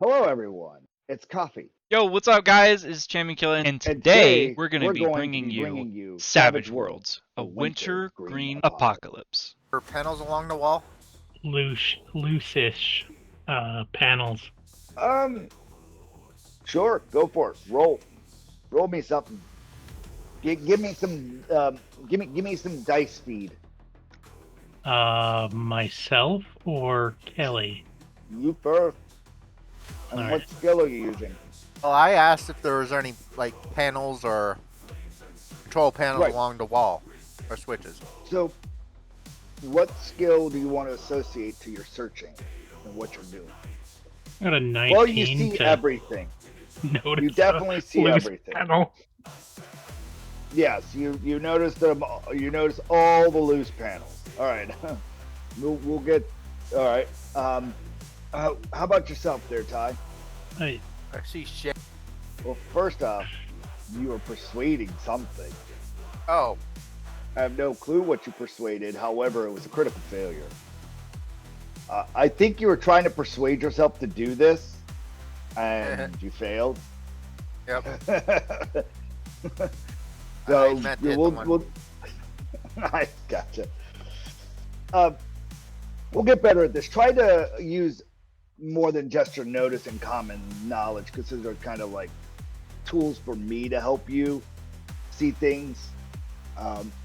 Hello, everyone. It's Coffee, Yo, what's up, guys? It's Champion Killer, and and today today we're going to we're be going to bringing be you bringing you Savage Worlds: Worlds, A a Wintergreen winter-green Apocalypse. apocalypse. Or panels along the wall? Loose-ish panels. Sure, go for it. Roll me something. Give me some. Give me some dice speed. Myself or Kelly? You first. And All what right. skill are you using? Well, I asked if there was any like panels or control panels Right. along the wall or switches. So, what skill do you want to associate to your searching and what you're doing? I got a 19 Well, you see to everything. notice You definitely see loose everything. panel. Yes, you notice them. You notice all the loose panels. All right, we'll get. All right. How about yourself, there, Ty? I, I see shit. Well, first off, you were persuading something. Oh, I have no clue what you persuaded. However, it was a critical failure. I think you were trying to persuade yourself to do this, and you failed. yep. So I meant to hit the one. we'll I gotcha. We'll get better at this. Try to use more than just your notice and common knowledge, because those are kind of like tools for me to help you see things.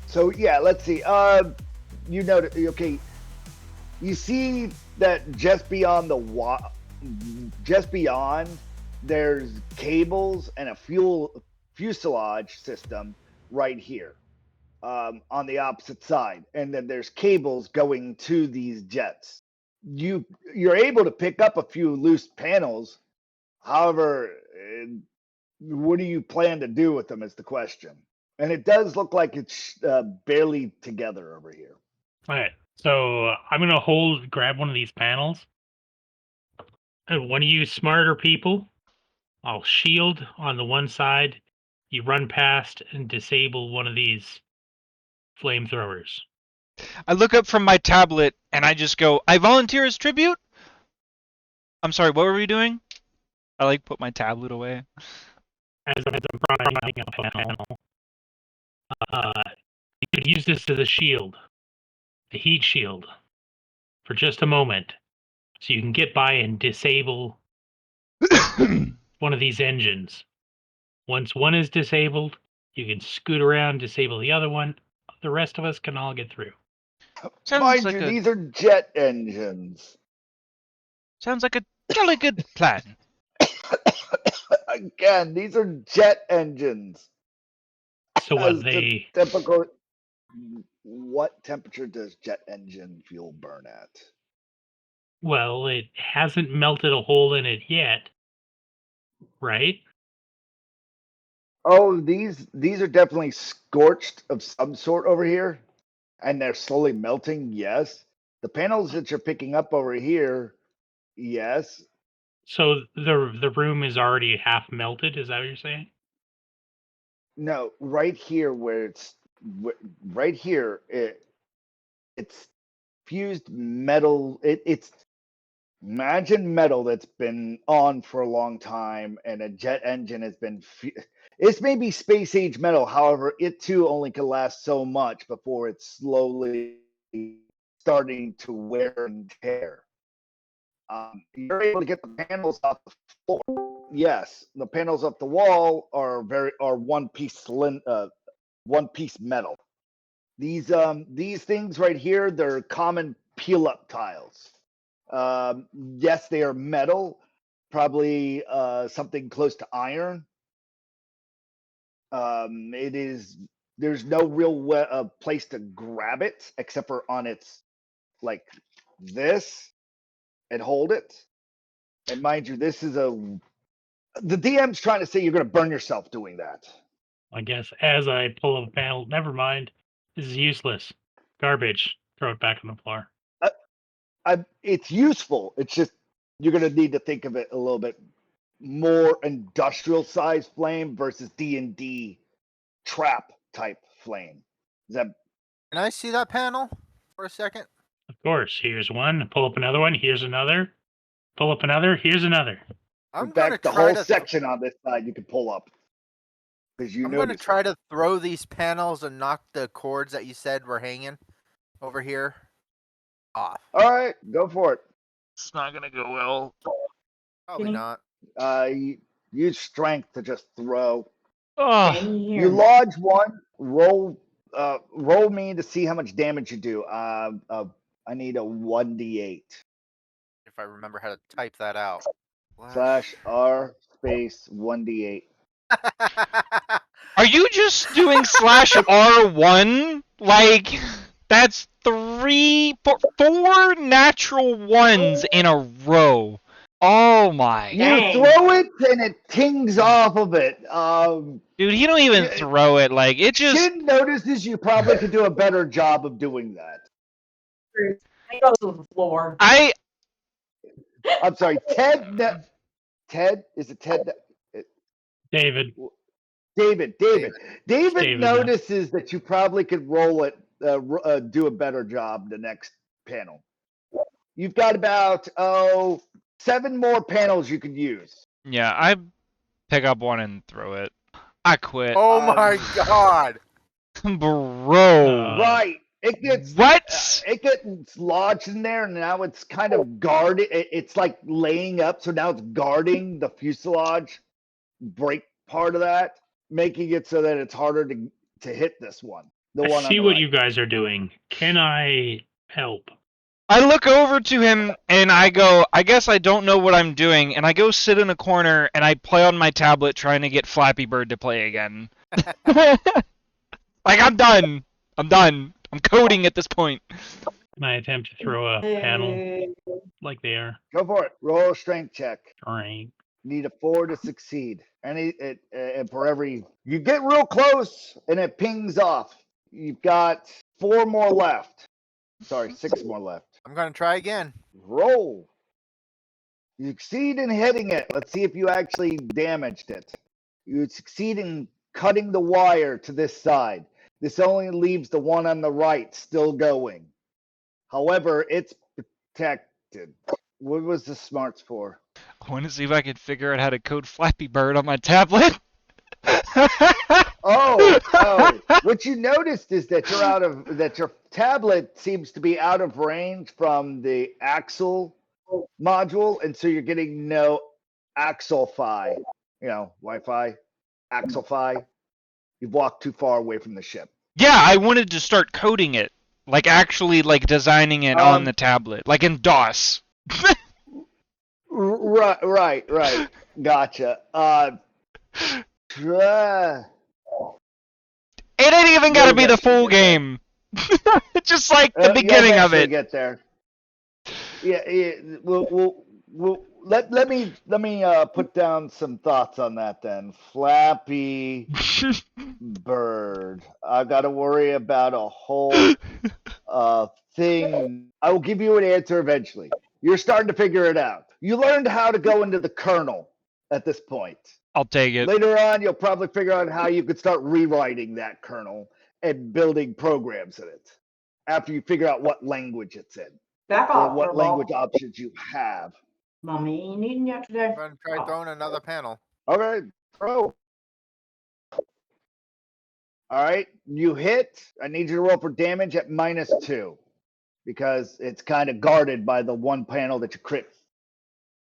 So yeah, let's see. You notice, okay? You see that just beyond just beyond, there's cables and a fuselage system right here, on the opposite side, and then there's cables going to these jets. You're able to pick up a few loose panels. However, what do you plan to do with them is the question. And it does look like it's barely together over here. all right. So I'm gonna grab one of these panels, and one of you smarter people, I'll shield on the one side. You run past and disable one of these flamethrowers. I look up from my tablet and I just go, I volunteer as tribute? I'm sorry, what were we doing? I put my tablet away. As I'm prying up a panel, you could use this as a shield, a heat shield, for just a moment, so you can get by and disable one of these engines. Once one is disabled, you can scoot around, disable the other one. The rest of us can all get through. Sounds Mind like you, a these are jet engines. jolly good plan. Again, these are jet engines. So As what the they typical. What temperature does jet engine fuel burn at? well, it hasn't melted a hole in it yet, right? Oh, these are definitely scorched of some sort over here, and they're slowly melting. Yes, the panels that you're picking up over here. Yes, So the room is already half melted. Is that what you're saying? no, right here where right here, it's fused metal. It's imagine metal that's been on for a long time, and a jet engine has been. It's maybe space age metal. However, it too only can last so much before it's slowly starting to wear and tear. You're able to get the panels off the floor. Yes, the panels off the wall are one piece metal. These things right here, they're common peel up tiles. Yes, they are metal, probably something close to iron. It is. There's no real place to grab it except for on its like this and hold it. And mind you, this is the DM's trying to say you're going to burn yourself doing that. I guess as I pull up a panel, never mind. This is useless. Garbage. Throw it back on the floor. It's useful. It's just you're going to need to think of it a little bit more industrial size flame versus D&D trap type flame. Is that Can I see that panel for a second? Of course. Here's one. Pull up another one. Here's another. Pull up another. Here's another. I'm In gonna fact, the try whole to. section on this side you can pull up because you I'm gonna noticed. try to throw these panels and knock the cords that you said were hanging over here off. All right, go for it. It's not gonna go well. Probably not. Use strength to just throw. Oh, You lodge one. Roll me to see how much damage you do. I need a 1d8 If I remember how to type that out. / r space 1d8. are you just doing /R1? Like, that's 4 natural ones in a row. Oh my. You throw it and it tings off of it. Dude, he don't even throw it. Like, it just. Shin notices you probably could do a better job of doing that. I go to the floor. I'm sorry, Ted. Ted? Is it Ted? David. David David, notices that you probably could roll it, do a better job the next panel. You've got about 7 more panels you could use. Yeah, I pick up one and throw it. I quit. Oh my god! Bro. Right. It gets What? It gets lodged in there, and now it's kind of guarded. It's like laying up, so now it's guarding the fuselage break part of that, making it so that it's harder to hit this one. I see what you guys are doing. Can I help? I look over to him and I go, I guess I don't know what I'm doing, and I go sit in a corner and I play on my tablet trying to get Flappy Bird to play again. Like, I'm done. I'm coding at this point. Can I attempt to throw a panel like they are? Go for it. Roll a strength check. Alright. Need a 4 to succeed. And for every you get real close and it pings off. You've got 4 more left. Sorry, 6 more left. I'm gonna try again. Roll. You succeed in hitting it. Let's see if you actually damaged it. You succeed in cutting the wire to this side. This only leaves the one on the right still going. However, it's protected. What was the smarts for? I want to see if I can figure out how to code Flappy Bird on my tablet. Oh. What you noticed is that your tablet seems to be out of range from the axle module, and so you're getting no axle phi. Wi-Fi, axle phi. You've walked too far away from the ship. Yeah, I wanted to start coding it. Like, actually, like, designing it on the tablet. Like in DOS. Right. Gotcha. It ain't even gotta be the full game. Just like the beginning of it. Get there. Yeah. Let me put down some thoughts on that then. Flappy Bird. I've got to worry about a whole thing. I will give you an answer eventually. You're starting to figure it out. You learned how to go into the kernel at this point. I'll take it. Later on, you'll probably figure out how you could start rewriting that kernel and building programs in it after you figure out what language it's in. Back Or off. what language options you have. Mommy ain't eating yet today. I'm gonna try throwing another panel. Okay, throw. All right, you hit. I need you to roll for damage at -2 because it's kind of guarded by the one panel that you crit.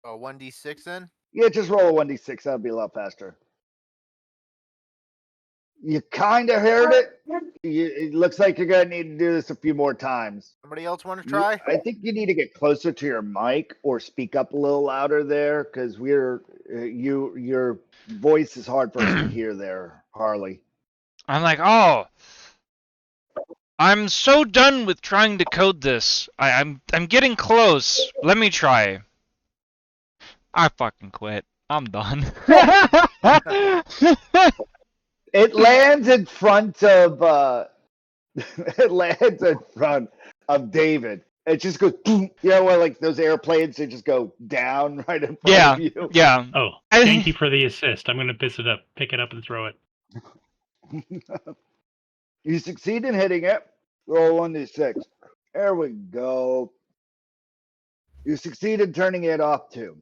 Oh, 1d6 then? Yeah, just roll a 1d6. That'll be a lot faster. You kind of heard it. It looks like you're gonna need to do this a few more times. Somebody else want to try? I think you need to get closer to your mic or speak up a little louder there, because your voice is hard for us to hear there, Harley. I'm like, oh, I'm so done with trying to code this. I'm getting close. Let me try. I fucking quit. I'm done. It lands in front of David. It just goes, where like those airplanes, they just go down right in front of you. Yeah. Oh, thank you for the assist. I'm gonna pick it up and throw it. You succeed in hitting it. Roll 1d6. There we go. You succeed in turning it off too.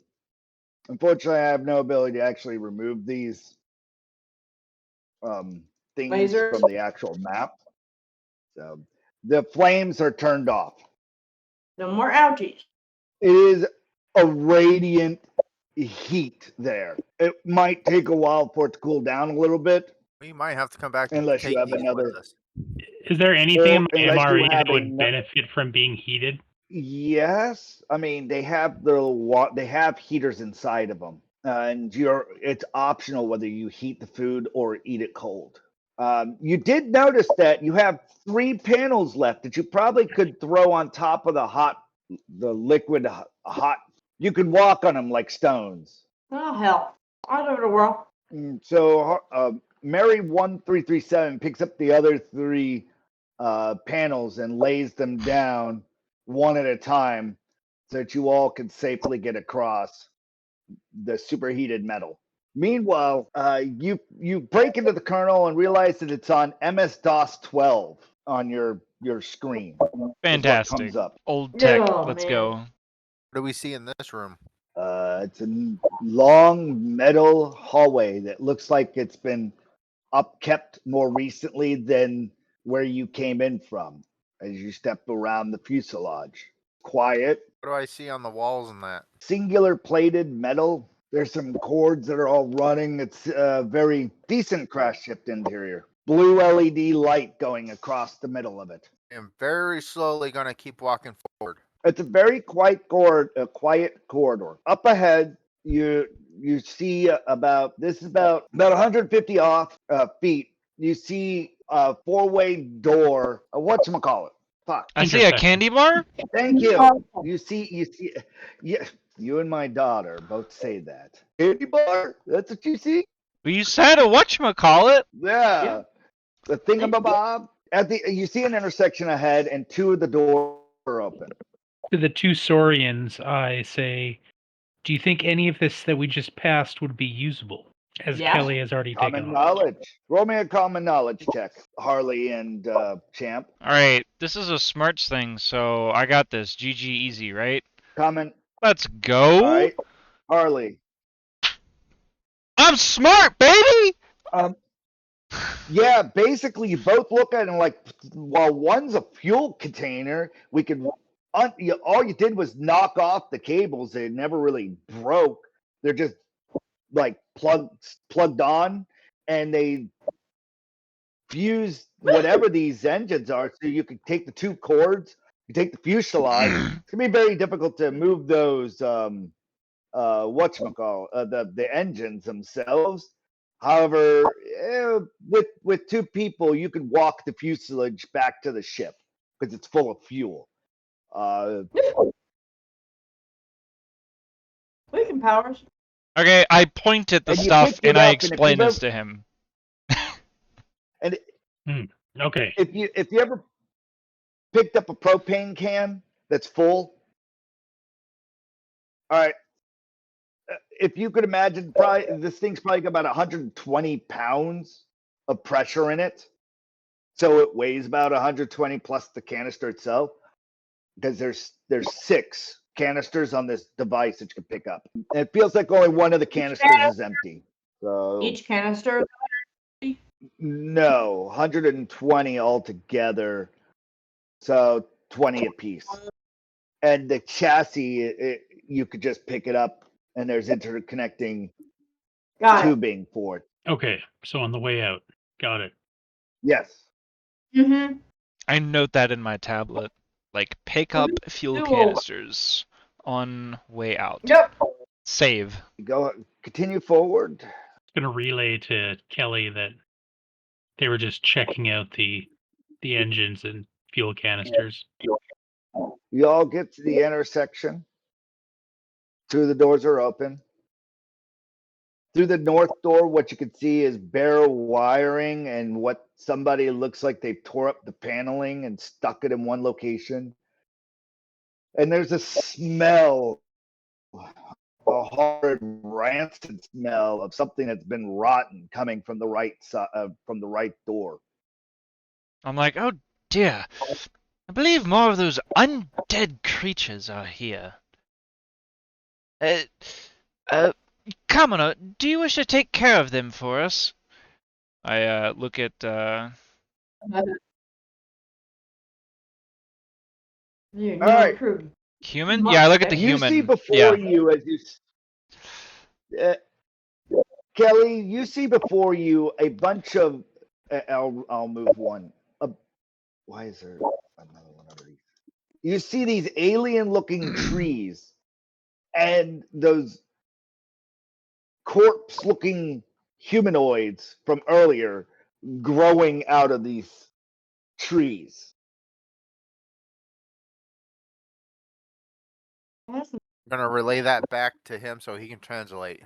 Unfortunately, I have no ability to actually remove these things Lasers? from the actual map. So the flames are turned off. No more ouchies. It is a radiant heat there. It might take a while for it to cool down a little bit, We might have to come back to unless you take have these another. with us. Is there anything in my Unless you MRE have that would ano- benefit from being heated? Yes, I mean they have they have heaters inside of them, and it's optional whether you heat the food or eat it cold. You did notice that you have 3 panels left that you probably could throw on top of the liquid hot. You could walk on them like stones. Oh, hell. All over the world. So Mary 1337 picks up the other 3 panels and lays them down one at a time so that you all can safely get across the superheated metal. Meanwhile, you break into the kernel and realize that it's on MS-DOS 12 on your screen. Fantastic. Comes up. Old tech. Oh, Let's man. go. What do we see in this room? It's a long metal hallway that looks like it's been upkept more recently than where you came in from as you step around the fuselage. Quiet, What do I see on the walls and that? singular plated metal. There's some cords that are all running. It's a very decent crash ship interior. Blue LED light going across the middle of it. I'm very slowly going to keep walking forward. It's a very quiet corridor. Up ahead, you see about 150 feet. You see a 4-way door. Whatchamacallit? Fuck. I see a Intersection. candy bar? Thank you. Oh. You see, yeah. You and my daughter both say that. Candy bar? That's what you see? Well, you said a whatchamacallit. Yeah. Yeah. The thingamabob. You see an intersection ahead, and 2 of the doors are open. To the 2 Saurians, I say, do you think any of this that we just passed would be usable? As Yeah. Kelly has already taken Common off. knowledge. Roll me a common knowledge check, Harley and Champ. Alright, this is a smarts thing, so I got this. GG easy, right? Common. Let's go. All right, Harley. I'm smart, baby! Yeah, basically, you both look at it and like, while one's a fuel container, we could. All you did was knock off the cables. They never really broke. They're just like plugged on, and they fuse whatever these engines are. So you could take the 2 cords, you take the fuselage. It's gonna be very difficult to move those the engines themselves. However, with 2 people, you could walk the fuselage back to the ship because it's full of fuel. We can powers. Okay, I point at the And you stuff picked it and I up, and if explain you've this to him. And Okay. if you ever picked up a propane can that's full, all right. If you could imagine, probably this thing's probably got about 120 pounds of pressure in it. So it weighs about 120 plus the canister itself, because there's 6 canisters on this device that you can pick up. And it feels like only one of the canisters is empty. So Each canister. no, 120 altogether. So 20 apiece. And the chassis, you could just pick it up, and there's interconnecting Got it. tubing for it. Okay. So on the way out. Got it. Yes. Mm-hmm. I note that in my tablet. Like, pick up fuel Cool. canisters on way out. Yep. Save. Continue forward. Going to relay to Kelly that they were just checking out the engines and fuel canisters. You all get to the intersection. 2 of the doors are open. Through the north door, what you can see is bare wiring and what somebody looks like they tore up the paneling and stuck it in one location. And there's a smell, a hard, rancid smell of something that's been rotten coming from the right side, from the right door. I'm like, oh dear. I believe more of those undead creatures are here. Kamino, do you wish to take care of them for us? I look at Your All new right. recruit. human. Yeah, I look at the You see human. before Yeah. you as you, uh, Kelly. You see before you a bunch of. I'll move one. Why is there another one over these? You see these alien-looking trees and those corpse-looking humanoids from earlier growing out of these trees. I'm gonna relay that back to him so he can translate.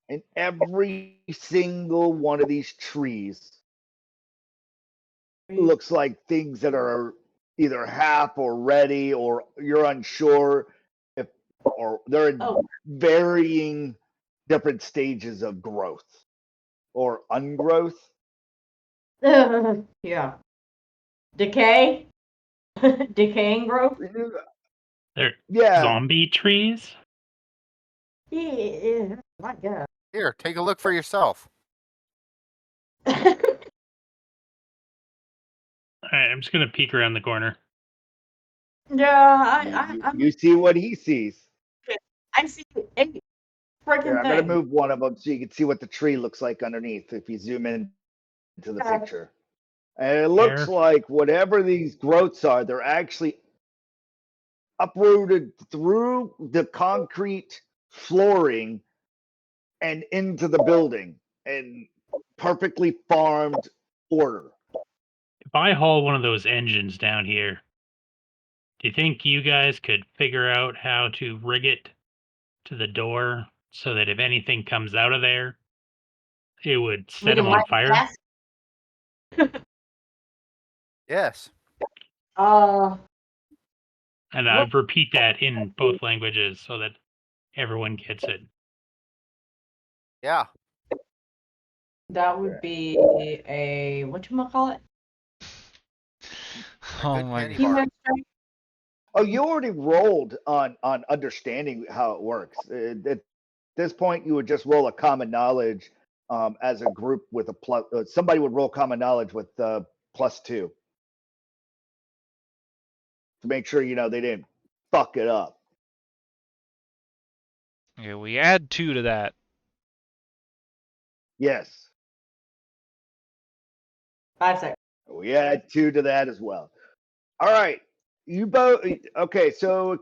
And every single one of these trees looks like things that are either half or ready, or you're unsure if, or they're in varying different stages of growth or ungrowth. Yeah. Decay? Decaying growth? They're Yeah, zombie trees. Yeah, my God. Here, take a look for yourself. Alright, I'm just gonna peek around the corner. Yeah, you see what he sees. I see 8 Here, freaking I'm gonna things. move one of them so you can see what the tree looks like underneath if you zoom in to the Yeah. picture. And it looks Fair. like whatever these growths are, they're actually uprooted through the concrete flooring and into the building in perfectly farmed order. If I haul one of those engines down here, do you think you guys could figure out how to rig it to the door so that if anything comes out of there, it would We set can them on light fire? gas. Yes. And I'd repeat that in both languages so that everyone gets it. Yeah. That would be a whatchamacallit? Oh Good my candy god. bar. Human strength? Oh, you already rolled on understanding how it works. At this point, you would just roll a common knowledge as a group with a plus. Somebody would roll common knowledge with +2 to make sure they didn't fuck it up. Okay, we add 2 to that. Yes, 5 seconds. we add 2 to that as well. All right, you both. Okay, so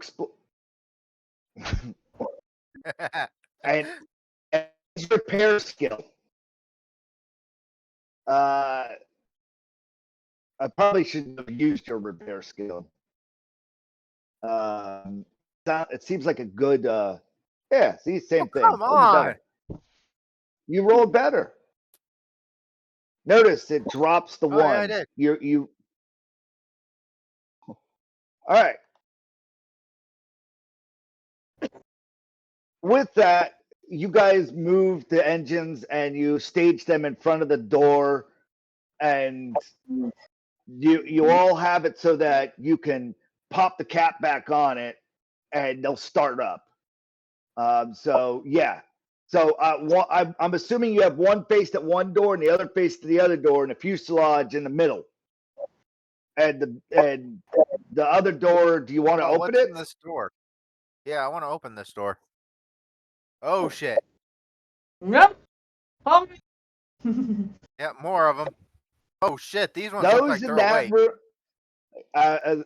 and as repair skill. I probably shouldn't have used your repair skill. It seems like a good. Yeah, see, same thing. Come Only on. better. You rolled better. Notice it drops the Oh, yeah, I one. did. You. All right. With that, you guys moved the engines and you staged them in front of the door, and you all have it so that you can pop the cap back on it, and they'll start up. So yeah. So I'm assuming you have one faced at one door and the other faced to the other door, and a fuselage in the middle. And the other door. Do you want to Oh, open what's it? in this door? Yeah, I want to open this door. Oh shit. Nope. Oh. Yeah, more of them. Oh shit, these ones look Those like in they're that awake. room.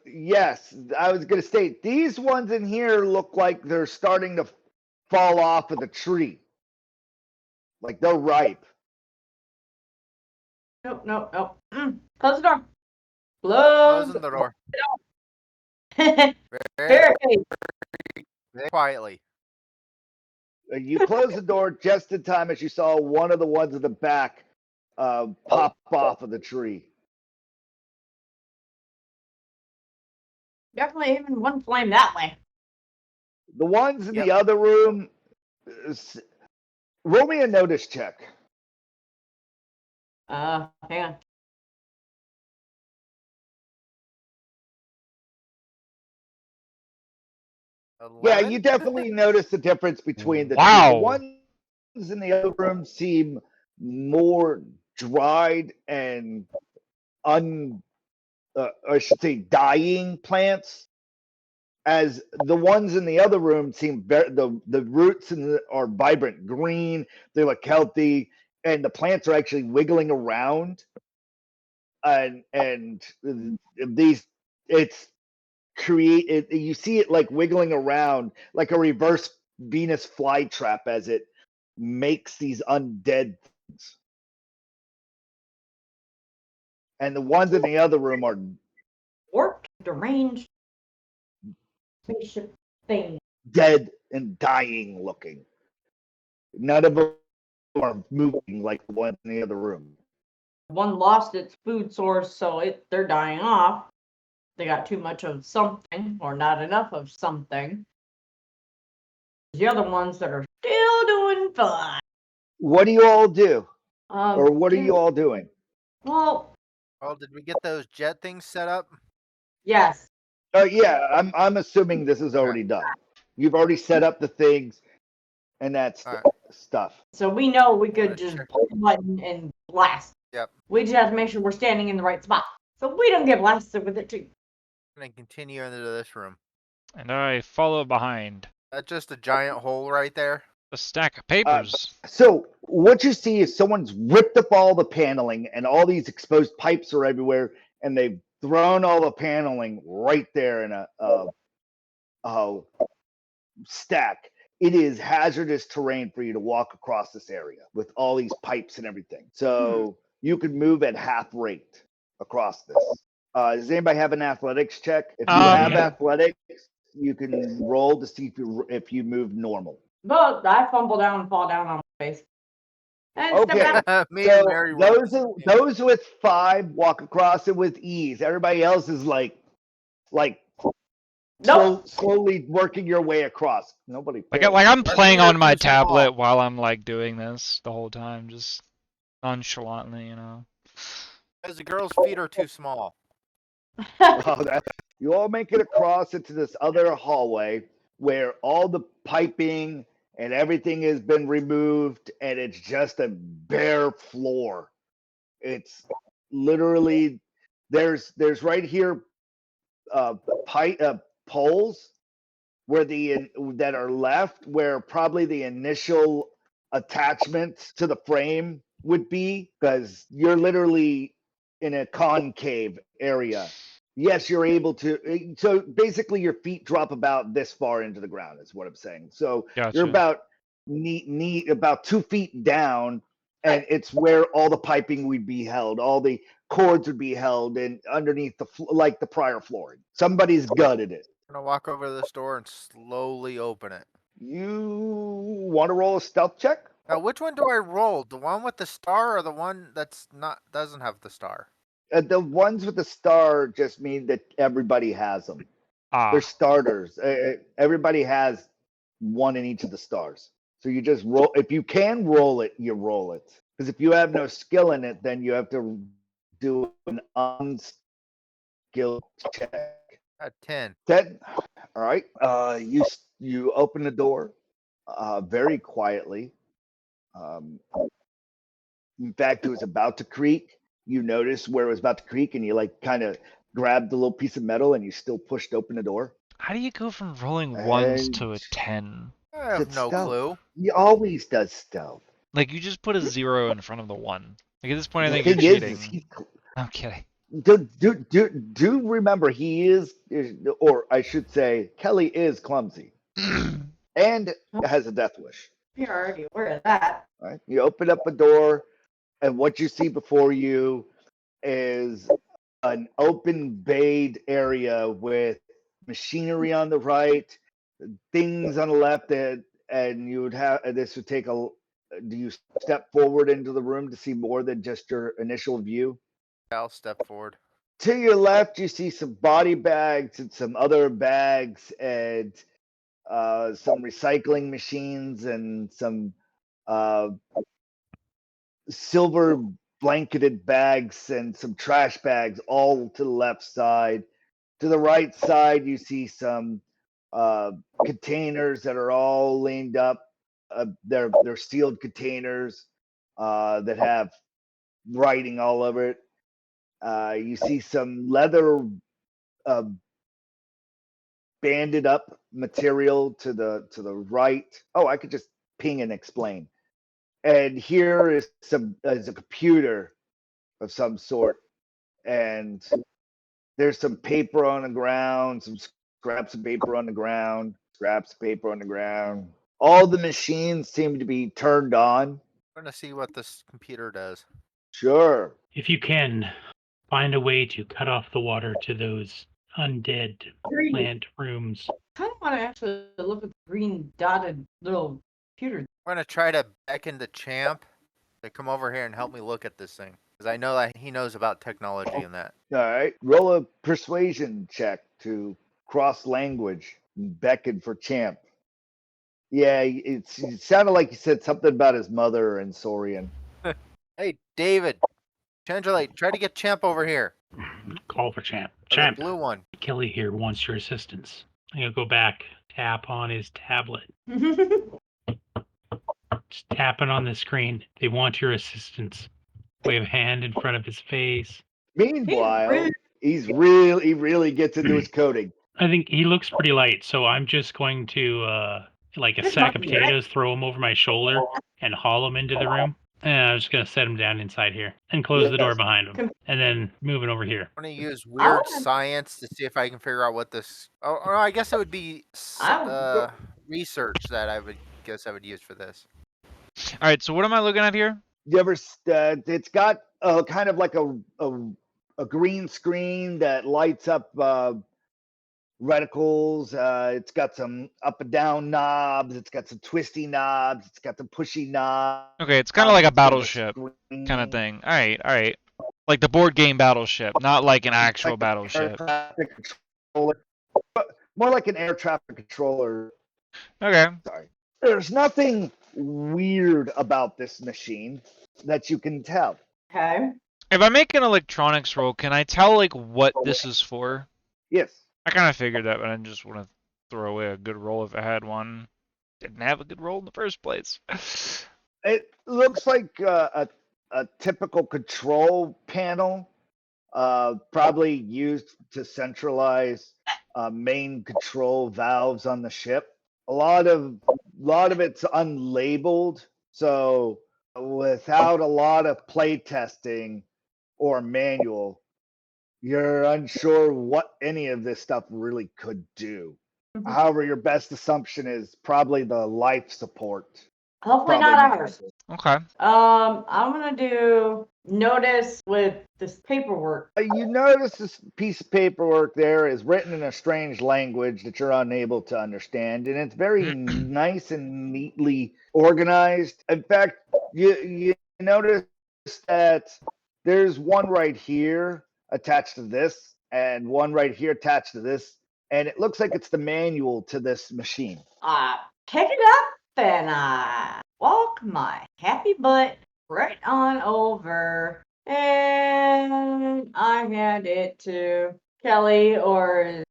Yes, I was going to state these ones in here look like they're starting to fall off of the tree, like they're ripe. Nope, nope, nope. Close the door. Close Closing the door. Very Very quietly. You closed the door just in time as you saw one of the ones in the back pop off of the tree. Definitely even one flame that way. The ones in Yep. the other room, roll me a notice check. Hang on. Yeah, 11? you definitely notice the difference between the two. Wow. The ones in the other room seem more dried and I should say dying plants, as the ones in the other room seem the roots are vibrant green. They look healthy, and the plants are actually wiggling around. And these it's create you see it like wiggling around like a reverse Venus flytrap as it makes these undead things. And the ones in the other room are Warped, deranged spaceship thing. dead and dying looking. None of them are moving like the ones in the other room. One lost its food source, so they're dying off. They got too much of something, or not enough of something. The other ones that are still doing fine. What do you all do? Or what are can- you all doing? Well, Oh, did we get those jet things set up? yes. Yeah, I'm assuming this is already done. You've already set up the things and that's All right. stuff. So we know we Wanna could just check- pull the button and blast. Yep. We just have to make sure we're standing in the right spot, so we don't get blasted with it too. I'm gonna continue into this room. And I follow behind. That's just a giant hole right there. A stack of papers. So what you see is someone's ripped up all the paneling and all these exposed pipes are everywhere, and they've thrown all the paneling right there in a stack. It is hazardous terrain for you to walk across this area with all these pipes and everything. So you could move at half rate across this. Does anybody have an athletics check? If you have Yeah. athletics, you can roll to see if you move normal. But I fumble down and fall down on my face. And step Okay. out. Me and Mary rolled the same. Those with 5 walk across it with ease. Everybody else is like Nope. slowly working your way across. Nobody. Like fails. I'm Our playing feet are on my too small. tablet while I'm like doing this the whole time, just nonchalantly, you know. Because the girl's feet are too small. Oh, you all make it across into this other hallway where all the piping and everything has been removed, and it's just a bare floor. It's literally there's right here poles where that are left where probably the initial attachment to the frame would be, because you're literally in a concave area. Yes, you're able to. So basically, your feet drop about this far into the ground. Is what I'm saying. So Gotcha. you're about about 2 feet down, and it's where all the piping would be held. All the cords would be held, and underneath like the prior flooring. Somebody's gutted it. I'm gonna walk over to this door and slowly open it. You want to roll a stealth check? Now, which one do I roll? The one with the star or the one that's not doesn't have the star? The ones with the star just mean that everybody has them. Ah, They're starters. Everybody has one in each of the stars. So you just roll. If you can roll it, you roll it. Because if you have no skill in it, then you have to do an unskilled check. At 10. Then, all right. You open the door very quietly. In fact, it was about to creak. You noticed where it was about to creak, and you like kind of grabbed the little piece of metal, and you still pushed open the door. how do you go from rolling ones And to a 10? I have it's no stealth. clue. He always does stealth. Like you just put a 0 in front of the 1. Like at this point, I The think you're thing is cheating. I'm kidding. do remember he is, or I should say, Kelly is clumsy and has a death wish. You're already aware of that. Right? You open up a door, and what you see before you is an open bayed area with machinery on the right, things on the left, and you would have this would take a. Do you step forward into the room to see more than just your initial view? I'll step forward. To your left, you see some body bags and some other bags and some recycling machines and some silver blanketed bags and some trash bags all to the left side. To the right side, you see some containers that are all leaned up. They're sealed containers that have writing all over it. You see some leather uh, banded up material to the right. Oh, I could just ping and explain. And here is a computer of some sort, and there's some paper on the ground, some scraps of paper on the ground, scraps of paper on the ground. All the machines seem to be turned on. I'm gonna see what this computer does. Sure. If you can, find a way to cut off the water to those undead Green. plant rooms. Kind of want to actually look at the green dotted little computer. I'm gonna try to beckon the champ to come over here and help me look at this thing, because I know that he knows about technology and that. All right. Roll a persuasion check to cross language and beckon for Champ. Yeah, it sounded like he said something about his mother and Saurian. Hey, David, Changelate, try to get Champ over here. Call for Champ. Or Champ, the blue one. Kelly here wants your assistance. I'm gonna go back, tap on his tablet. Just tapping on the screen. They want your assistance. Wave a hand in front of his face. Meanwhile, he really gets into his coding. I think he looks pretty light, so I'm just going to, like a sack of potatoes, throw him over my shoulder and haul him into the room. And I'm just going to set him down inside here and close the door behind him. And then move it over here. I'm gonna use weird science to see if I can figure out what this. Oh, I guess it would be research that I would use for this. All right, so what am I looking at here? You ever? It's got kind of like a green screen that lights up reticles. It's got some up and down knobs. It's got some twisty knobs. It's got some pushy knobs. Okay, it's kind of like a battleship kind of thing. All right. Like the board game Battleship, not like an actual like battleship. More like an air traffic controller. Okay. Sorry. There's nothing weird about this machine that you can tell. Okay. If I make an electronics roll, can I tell like what this is for? Yes. I kind of figured that, but I just want to throw away a good roll if I had one. Didn't have a good roll in the first place. It looks like a typical control panel, probably used to centralize main control valves on the ship. A lot of it's unlabeled, so without a lot of play testing or manual, you're unsure what any of this stuff really could do. Mhm. However, your best assumption is probably the life support. Hopefully Probably not ours. Okay. I'm gonna do notice with this paperwork. You notice this piece of paperwork there is written in a strange language that you're unable to understand, and it's very nice and neatly organized. In fact, you notice that there's one right here attached to this, and one right here attached to this, and it looks like it's the manual to this machine. Pick it up and I walk my happy butt right on over, and I hand it to Kelly or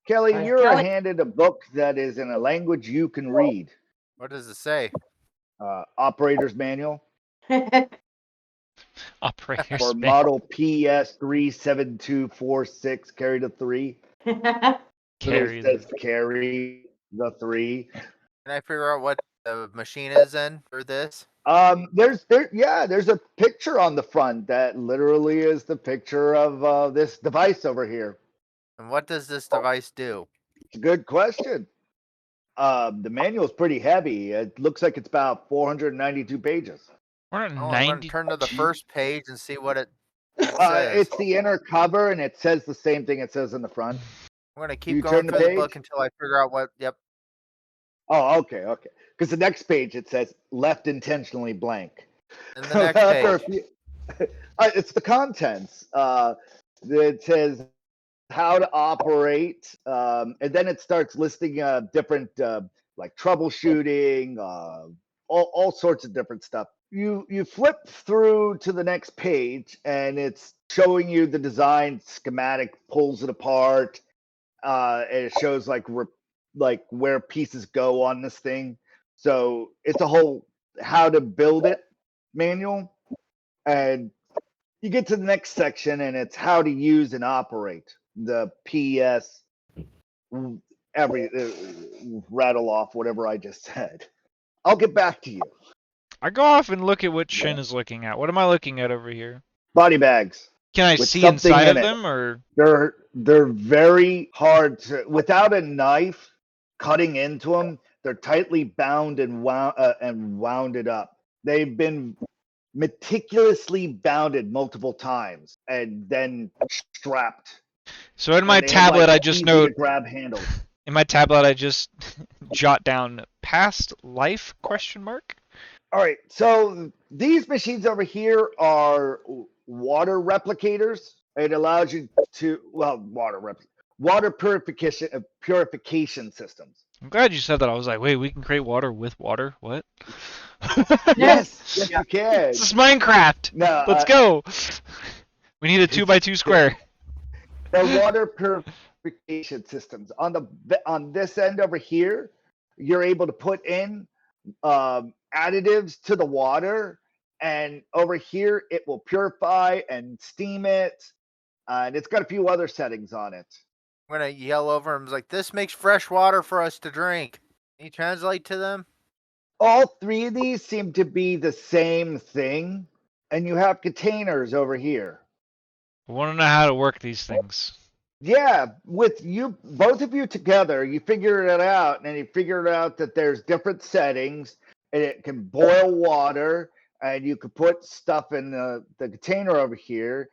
Kelly, you're Kelly? handed a book that is in a language you can read. What does it say? Operator's manual Operator's for manual. model PS 37246, carry the 3. Carry It says carry the 3. Can I figure out what the machine is in for this? There's a picture on the front that literally is the picture of this device over here. And what does this device do? It's a good question. The manual is pretty heavy. It looks like it's about 492 pages. We're at Oh, I'm 90. gonna turn to the first page and see what it says. It's the inner cover, and it says the same thing it says in the front. I'm gonna You keep turn going the through the page? book until I figure out what. Yep. Oh, okay. Because the next page it says left intentionally blank. And the next page. It's the contents. It says how to operate, and then it starts listing different like troubleshooting, all sorts of different stuff. You flip through to the next page, and it's showing you the design schematic, pulls it apart, and it shows like like where pieces go on this thing. So it's a whole how to build it manual, and you get to the next section and it's how to use and operate the PS every rattle off whatever I just said. I'll get back to you. I go off and look at what Shin is looking at. What am I looking at over here? Body bags. Can I With see something inside in of it. them, or They're very hard to, without a knife cutting into them. They're tightly bound and wounded up. They've been meticulously bounded multiple times and then strapped. so in my And they have, tablet like, I just easy note to grab handles. in my tablet I just jot down past life question mark. All right, so these machines over here are water replicators. It allows you to water purification systems. I'm glad you said that. I was like, wait, we can create water with water? What? Yes, you can. This is Minecraft. No, Let's go. We need a 2x2 square. They're water purification systems. On this end over here, you're able to put in additives to the water, and over here it will purify and steam it, and it's got a few other settings on it. I'm gonna yell over him like, "This makes fresh water for us to drink." Can you translate to them? All three of these seem to be the same thing, and you have containers over here. I want to know how to work these things. Yeah, with you, both of you together, you figure it out, and you figure out that there's different settings, and it can boil water, and you could put stuff in the container over here,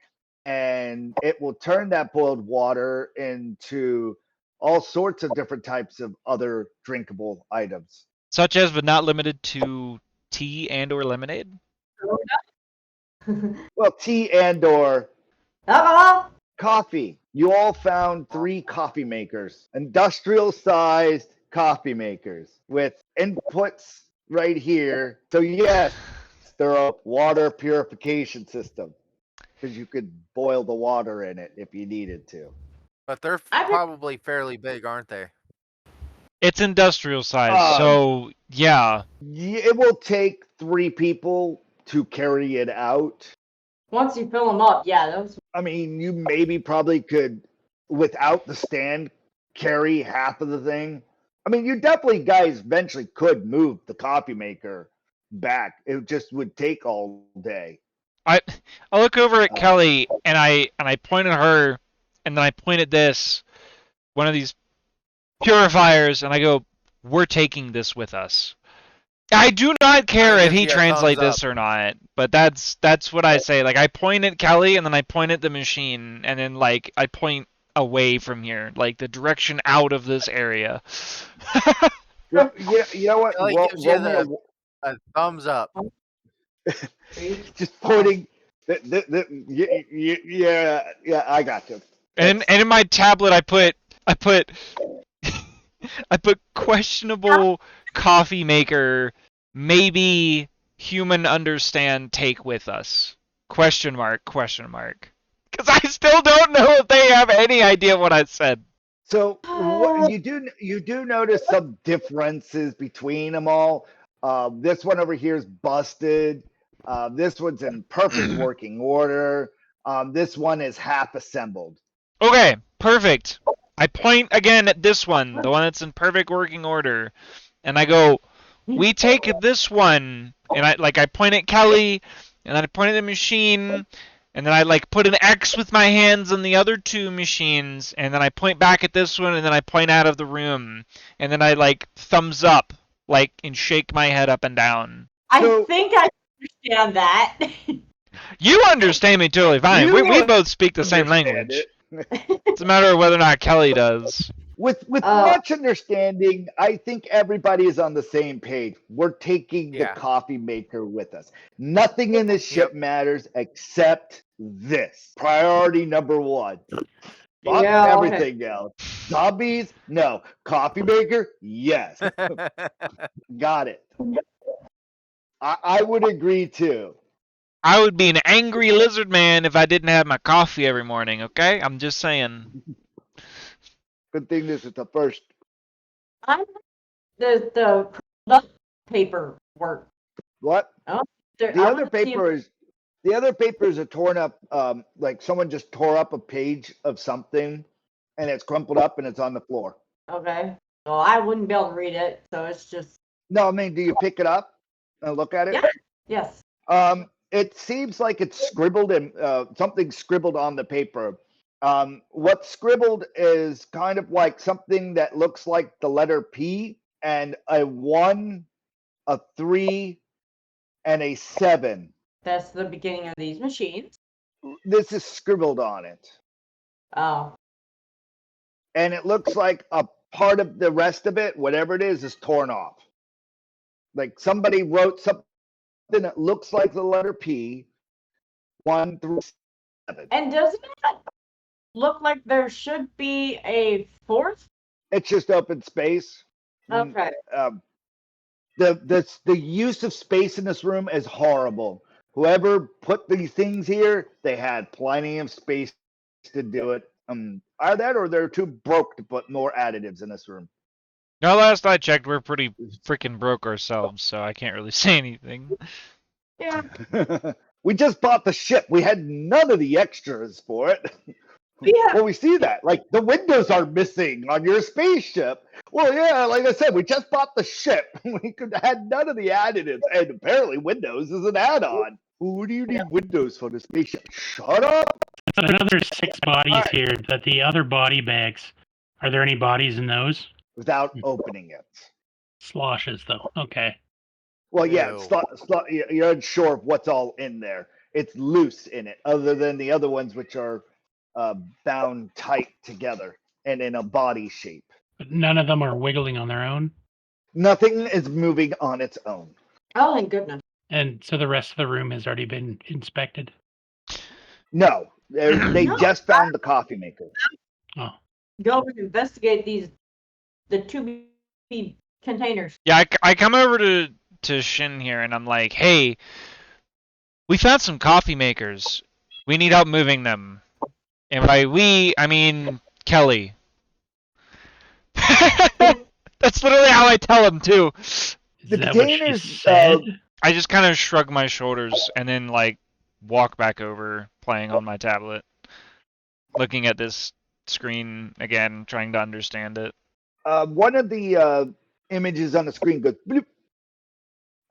and it will turn that boiled water into all sorts of different types of other drinkable items. Such as, but not limited to, tea and or lemonade? Well, tea and or Alcohol? coffee. You all found 3 coffee makers, industrial-sized coffee makers with inputs right here. So yes, they're a water purification system because you could boil the water in it if you needed to. But they're probably fairly big, aren't they? It's industrial size, so yeah. It will take 3 people to carry it out. Once you fill them up, yeah, those. I mean, you maybe probably could, without the stand, carry half of the thing. I mean, you definitely guys eventually could move the coffee maker back. It just would take all day. I look over at Kelly and I point at her, and then I point at this, one of these purifiers, and I go, "We're taking this with us." I do not care if he translates this or not, but that's what I say. Like, I point at Kelly, and then I point at the machine, and then like I point away from here, like the direction out of this area. Yeah, you know what? Kelly gives you a thumbs up. Just pointing. Yeah, I got you. And in my tablet, I put I put questionable coffee maker, maybe human understand, take with us. Question mark. Because I still don't know if they have any idea what I said. So what, you do notice some differences between them all. This one over here is busted. This one's in perfect working order. This one is half assembled. Okay, perfect. I point again at this one, the one that's in perfect working order, and I go, "We take this one," and I point at Kelly, and then I point at the machine, and then I like put an X with my hands on the other 2 machines, and then I point back at this one, and then I point out of the room, and then I like thumbs up, like, and shake my head up and down. I think I understand that. You understand me totally fine. We both speak the same language. It's a matter of whether or not Kelly does. With much understanding, I think everybody is on the same page. We're taking the coffee maker with us. Nothing in this ship matters except this. Priority number 1. Fuck everything else. Zombies? No. Coffee maker? Yes. Got it. I would agree too. I would be an angry lizard man if I didn't have my coffee every morning, okay? I'm just saying. Good thing this is the first I'm the paper work. What? Oh, The other paper is a torn up. Like someone just tore up a page of something, and it's crumpled up and it's on the floor. Okay. Well, I wouldn't be able to read it, so it's just. No, I mean, do you pick it up and look at it? Yeah. Yes. It seems like it's scribbled and something scribbled on the paper. What's scribbled is kind of like something that looks like the letter P and a 1, a 3, and a 7. That's the beginning of these machines. This is scribbled on it. Oh. And it looks like a part of the rest of it, whatever it is torn off. Like somebody wrote something that looks like the letter P, 1 through 7. And doesn't it look like there should be a fourth? It's just open space. Okay. The use of space in this room is horrible. Whoever put these things here, they had plenty of space to do it. Either that or they're too broke to put more additives in this room. No, last I checked, we're pretty freaking broke ourselves, so I can't really say anything. Yeah. We just bought the ship. We had none of the extras for it. Yeah. Well, we see that. Like, the windows are missing on your spaceship. Well, yeah, like I said, we just bought the ship. We could have had none of the additives. And apparently Windows is an add-on. Who do you need Windows for the spaceship? Shut up! That's another 6 bodies here. But the other body bags, are there any bodies in those? Without opening it. Sloshes, though. Okay. Well, yeah, Ew. you're unsure of what's all in there. It's loose in it, other than the other ones, which are bound tight together and in a body shape. But none of them are wiggling on their own? Nothing is moving on its own. Oh, thank goodness. And so the rest of the room has already been inspected? No, they No. just found the coffee maker. Oh. Go and investigate the 2B containers. Yeah, I come over to Shin here and I'm like, hey, we found some coffee makers. We need help moving them. And by we, I mean Kelly. That's literally how I tell him too. Is The that what containers, she said? I just kind of shrug my shoulders and then like walk back over, playing on my tablet, looking at this screen again, trying to understand it. One of the images on the screen goes bloop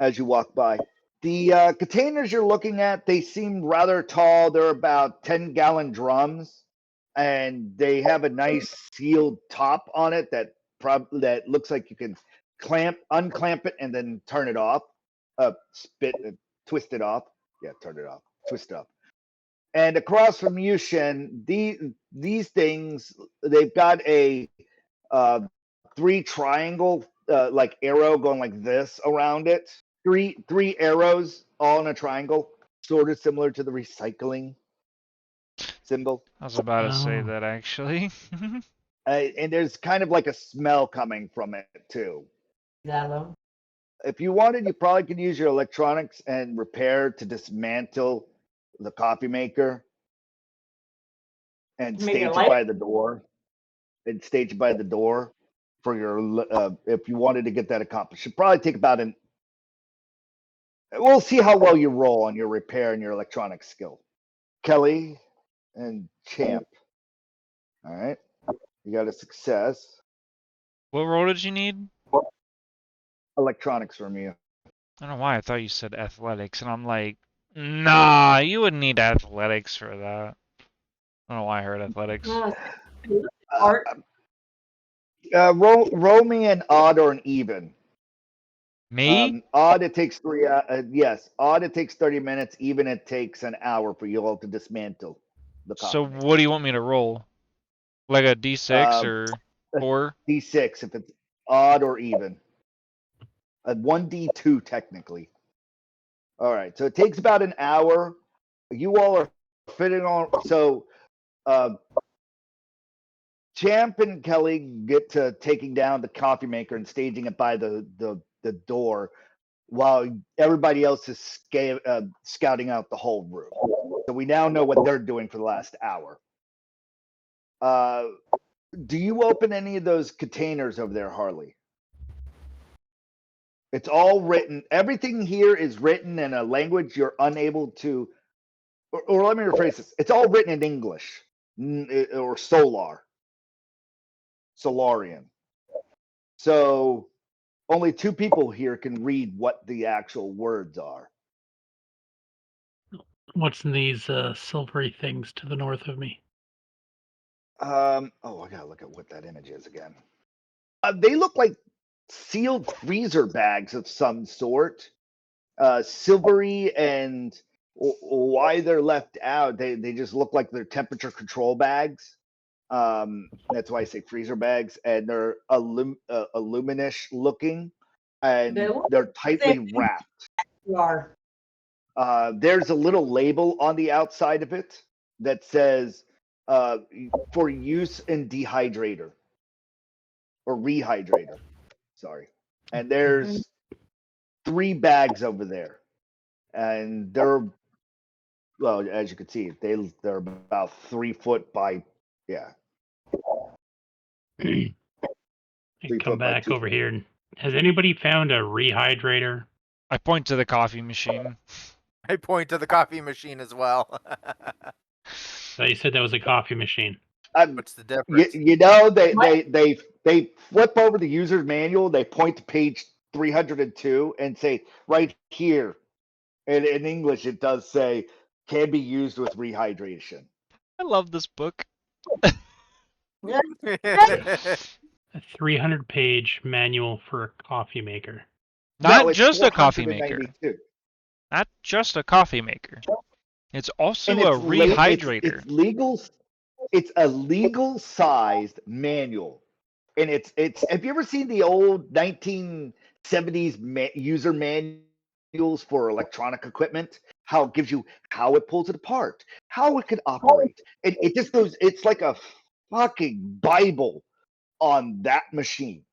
as you walk by. The containers you're looking at, they seem rather tall. They're about 10-gallon drums, and they have a nice sealed top on it that looks like you can unclamp it, and then turn it off. Twist it off. Yeah, turn it off. Twist it off. And across from you, Shin, these things, they've got a 3 triangle like arrow going like this around it. Three arrows all in a triangle, sort of similar to the recycling symbol. I was about to say Oh. that actually. And there's kind of like a smell coming from it too. That If you wanted, you probably could use your electronics and repair to dismantle the coffee maker and Make it stage it light? by the door. And stage it by the door for your if you wanted to get that accomplished. It'd probably take about we'll see how well you roll on your repair and your electronic skill. Kelly and Champ. All right. You got a success. What role did you need? Electronics from you. I don't know why I thought you said athletics, and I'm like, nah, you wouldn't need athletics for that. I don't know why I heard athletics. art. Roll me an odd or an even. Me? Odd, it takes 3. Yes, odd it takes 30 minutes. Even it takes an hour for you all to dismantle the coffee So maker. what do you want me to roll? Like a D6 or 4? D6 if it's odd or even. A 1D2 technically. All right, so it takes about an hour. You all are fitting on. So, Champ and Kelly get to taking down the coffee maker and staging it by the door, while everybody else is scouting out the whole room. So we now know what they're doing for the last hour. Do you open any of those containers over there, Harley? It's all written. Everything here is written in a language you're unable to. Or let me rephrase this. It's all written in English or Solarian. So only two people here can read what the actual words are. What's in these silvery things to the north of me? Oh, I gotta look at what that image is again. They look like sealed freezer bags of some sort. Silvery, and why they're left out, they just look like they're temperature control bags. That's why I say freezer bags, and they're aluminish looking, and they're tightly wrapped. You are. There's a little label on the outside of it that says for use in dehydrator or rehydrator. Sorry. And there's 3 bags over there. And they're, well, as you can see, they're about 3 foot by, yeah. I 3 come foot by back 2 over foot. here. Has anybody found a rehydrator? I point to the coffee machine. I point to the coffee machine as well. So you said that was a coffee machine. What's the difference? You know, they flip over the user's manual, they point to page 302 and say, right here, and in English, it does say, can be used with rehydration. I love this book. A 300-page manual for a coffee maker. Not No, it's just a coffee maker. 492. Not just a coffee maker. It's also And a it's rehydrator. It's legal. It's a legal sized manual, and it's. Have you ever seen the old 1970s user manuals for electronic equipment? How it gives you how it pulls it apart, how it could operate. It just goes. It's like a fucking Bible on that machine.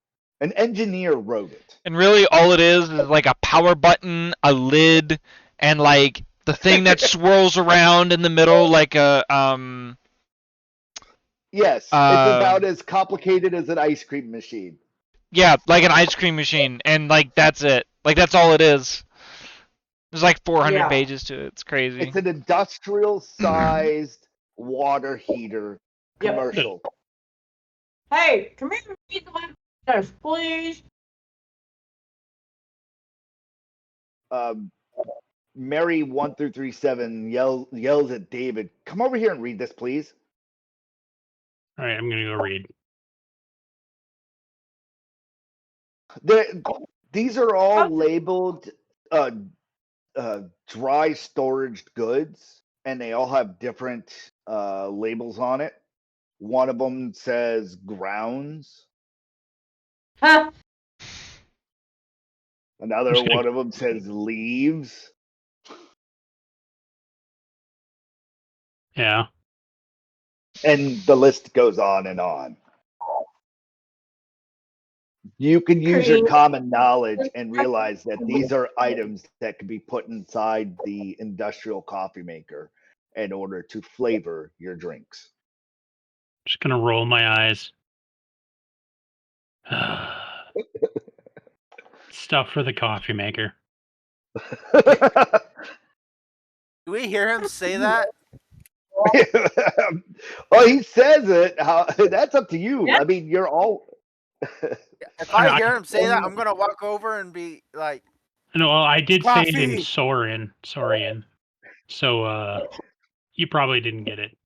An engineer wrote it. And really all it is like a power button, a lid, and like the thing that swirls around in the middle like a Yes, it's about as complicated as an ice cream machine. yeah, like an ice cream machine, and like that's it. Like that's all it is. There's like 400 pages to it. It's crazy. It's an industrial sized water heater commercial. Hey, come here and read the letters, please. Mary 1 through 37 yells at David, "Come over here and read this, please." All right, I'm gonna go read. These are all labeled dry storage goods, and they all have different labels on it. One of them says grounds. Huh? Another one of them says leaves. Yeah. And the list goes on and on. You can use your common knowledge and realize that these are items that can be put inside the industrial coffee maker in order to flavor your drinks. Just gonna roll my eyes. Stuff for the coffee maker. Do we hear him say that? Well, he says it. That's up to you. Yeah. I mean, you're all. If I hear him say that, I'm gonna walk over and be like, No, well, I did say it in Coffee! Saurian. So you probably didn't get it.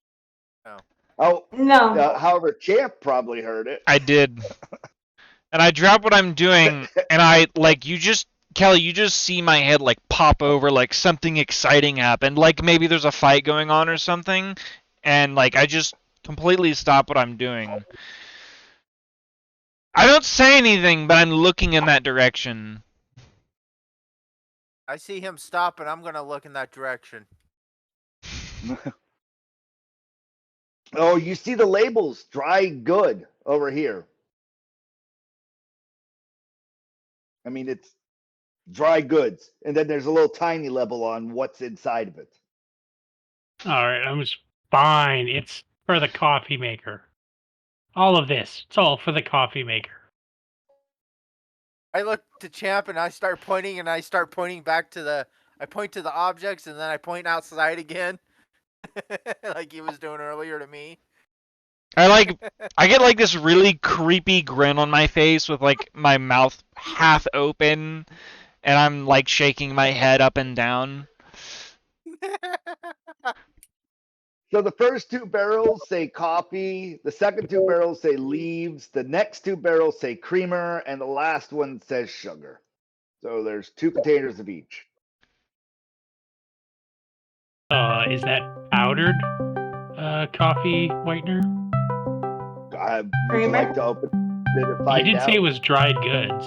Oh No. however, Champ probably heard it. I did. And I drop what I'm doing, and I, like, Kelly, you just see my head, like, pop over, like, something exciting happened. Like, maybe there's a fight going on or something, and, like, I just completely stop what I'm doing. I don't say anything, but I'm looking in that direction. I see him stop, and I'm gonna look in that direction. Oh, you see the labels, dry good over here. I mean, it's dry goods. And then there's a little tiny level on what's inside of it. All right, I was fine. It's for the coffee maker. All of this, it's all for the coffee maker. I look to Champ and I start pointing back to the. I point to the objects and then I point outside again, like he was doing earlier to me. I get like this really creepy grin on my face with like my mouth half open, and I'm like shaking my head up and down. So the first 2 barrels say coffee, the second 2 barrels say leaves, the next 2 barrels say creamer, and the last one says sugar. So there's 2 containers of each. Is that powdered coffee whitener? Would you Creamer? like to open it to You find did out? say it was dried goods.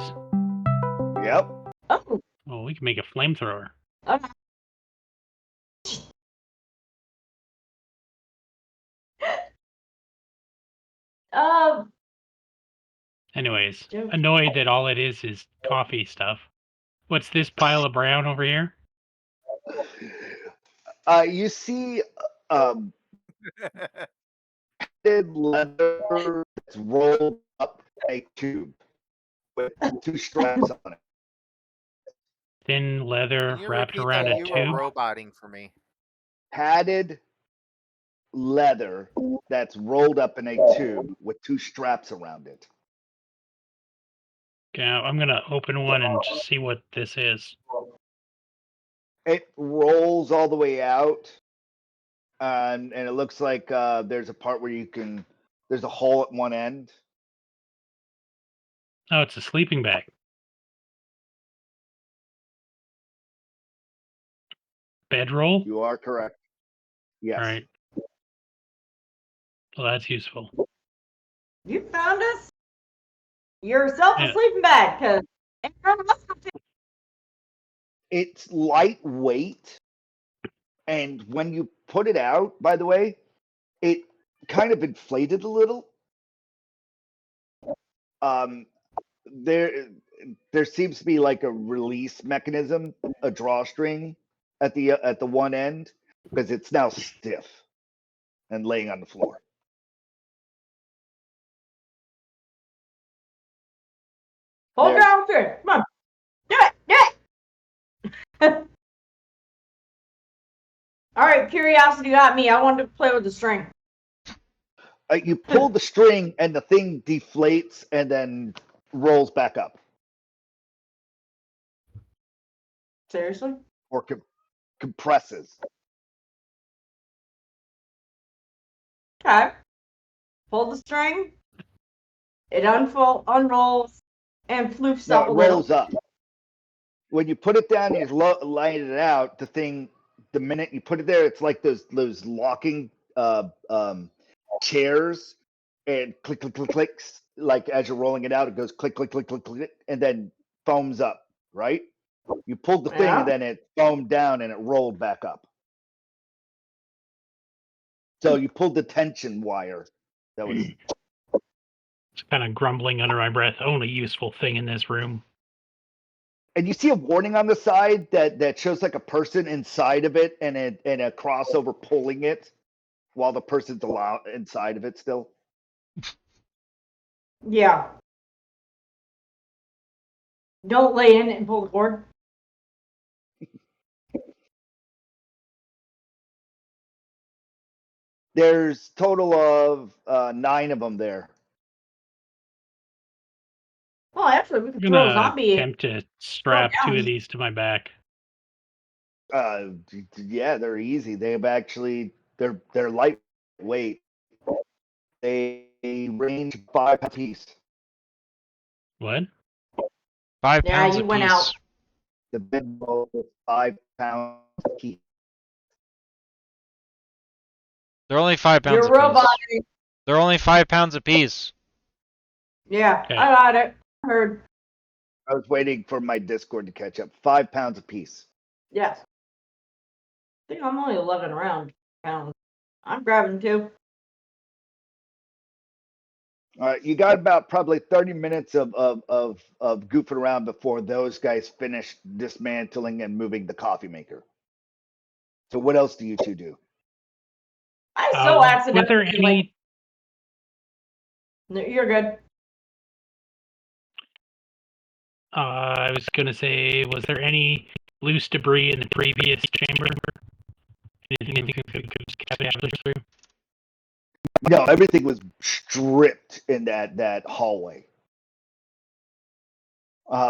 Yep. Oh. Oh, we can make a flamethrower. Okay. Anyways, Joke. annoyed that all it is coffee stuff. What's this pile of brown over here? You see leather that's rolled up a tube with 2 straps on it. Thin leather Can you wrapped repeat around that? a You tube. were roboting for me. Padded leather that's rolled up in a tube with 2 straps around it. Okay, I'm gonna open one and just see what this is. It rolls all the way out, and it looks like there's a part where there's a hole at one end. Oh, it's a sleeping bag. Bedroll? You are correct. Yes. All right. Well, that's useful. You found us yourself a Yeah. sleeping bag, because everyone else will take. It's lightweight, and when you put it out, by the way, it kind of inflated a little. There seems to be like a release mechanism, a drawstring at the one end, because it's now stiff and laying on the floor. Hold There- down here. Come on. Do it. Do it. All right, curiosity got me. I wanted to play with the string. You pull the string and the thing deflates and then rolls back up, Seriously? or compresses. Okay. Pull the string. It unrolls and floofs No, up it a little. rolls up. When you put it down and you're laying it out, the thing, the minute you put it there, it's like those locking chairs, and click, click, click, clicks. Like as you're rolling it out, it goes click, click, click, click, click, and then foams up, right? You pulled the thing Yeah. and then it foamed down and it rolled back up. So you pulled the tension wire that was. It's kind of grumbling under my breath. Only useful thing in this room. And you see a warning on the side that shows like a person inside of it and a crossover pulling it while the person's inside of it still. Yeah. Don't lay in it and pull the cord. There's total of 9 of them there. Well, actually, we I'm could throw a gonna zombie. attempt to strap down. 2 of these to my back. Yeah, they're easy. They're lightweight. They range 5 a piece. What? 5 Yeah, pounds you a went piece. out. The bed roll is 5 pounds each. They're only 5 pounds You're a piece. roboting. They're only 5 pounds a piece. Yeah, Okay. I got it. Heard. I was waiting for my Discord to catch up. 5 pounds a piece. Yes. I think I'm only 11 around pounds. I'm grabbing 2. All right, you got about probably 30 minutes of goofing around before those guys finish dismantling and moving the coffee maker. So what else do you two do? I so Was accidentally. there any? No, you're good. I was gonna say, was there any loose debris in the previous chamber? Anything you could establish through? No, everything was stripped in that hallway.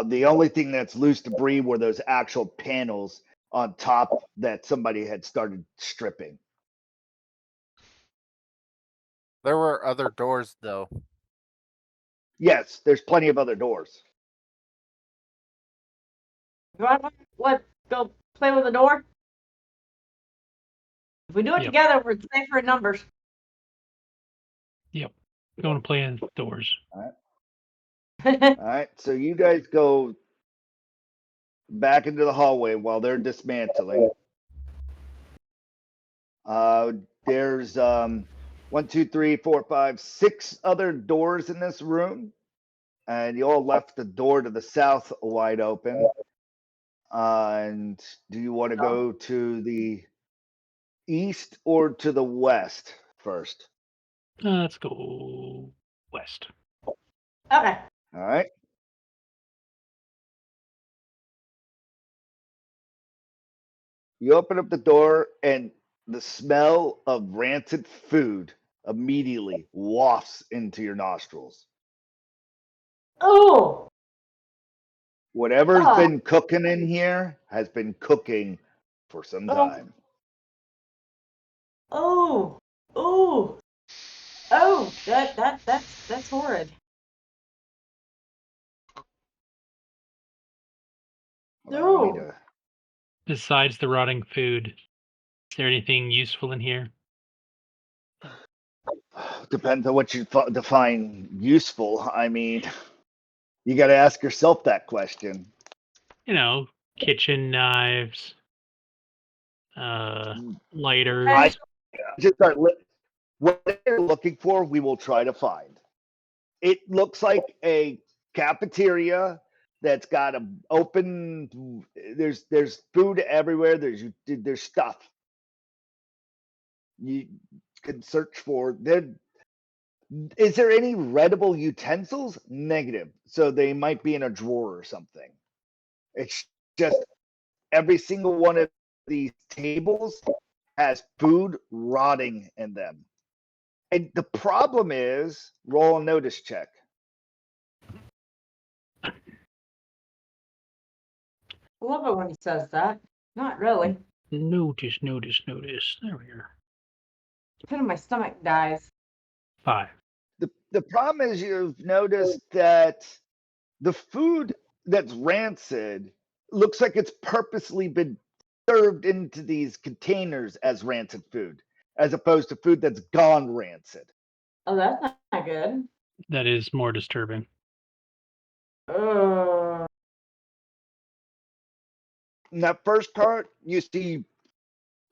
The only thing that's loose debris were those actual panels on top that somebody had started stripping. There were other doors though. Yes, there's plenty of other doors. You want to let's go play with the door? If we do it Yep. together, we're safer in numbers. Going to play in doors. All right, so you guys go back into the hallway while they're dismantling. There's 1, 2, 3, 4, 5, 6 other doors in this room, and you all left the door to the south wide open. And do you want to go to the east or to the west first? Let's go west. Okay. All right. You open up the door, and the smell of rancid food immediately wafts into your nostrils. Oh. Whatever's Ah. been cooking in here has been cooking for some time. Oh. Oh. Oh. That's horrid. Allow me No. to- Besides the rotting food, is there anything useful in here? Depends on what you define useful. I mean, you got to ask yourself that question. You know, kitchen knives, lighters. I- Just start what you're looking for, we will try to find. It looks like a cafeteria that's got a open. There's food everywhere. There's stuff. You can search for there. Is there any readable utensils? Negative. So they might be in a drawer or something. It's just every single one of these tables has food rotting in them. And the problem is, roll a notice check. I love it when he says that. Not really. Notice. There we are. Pit of my stomach dies. 5. The problem is you've noticed that the food that's rancid looks like it's purposely been served into these containers as rancid food, as opposed to food that's gone rancid. Oh, that's not good. That is more disturbing. Uh. In that first part, you see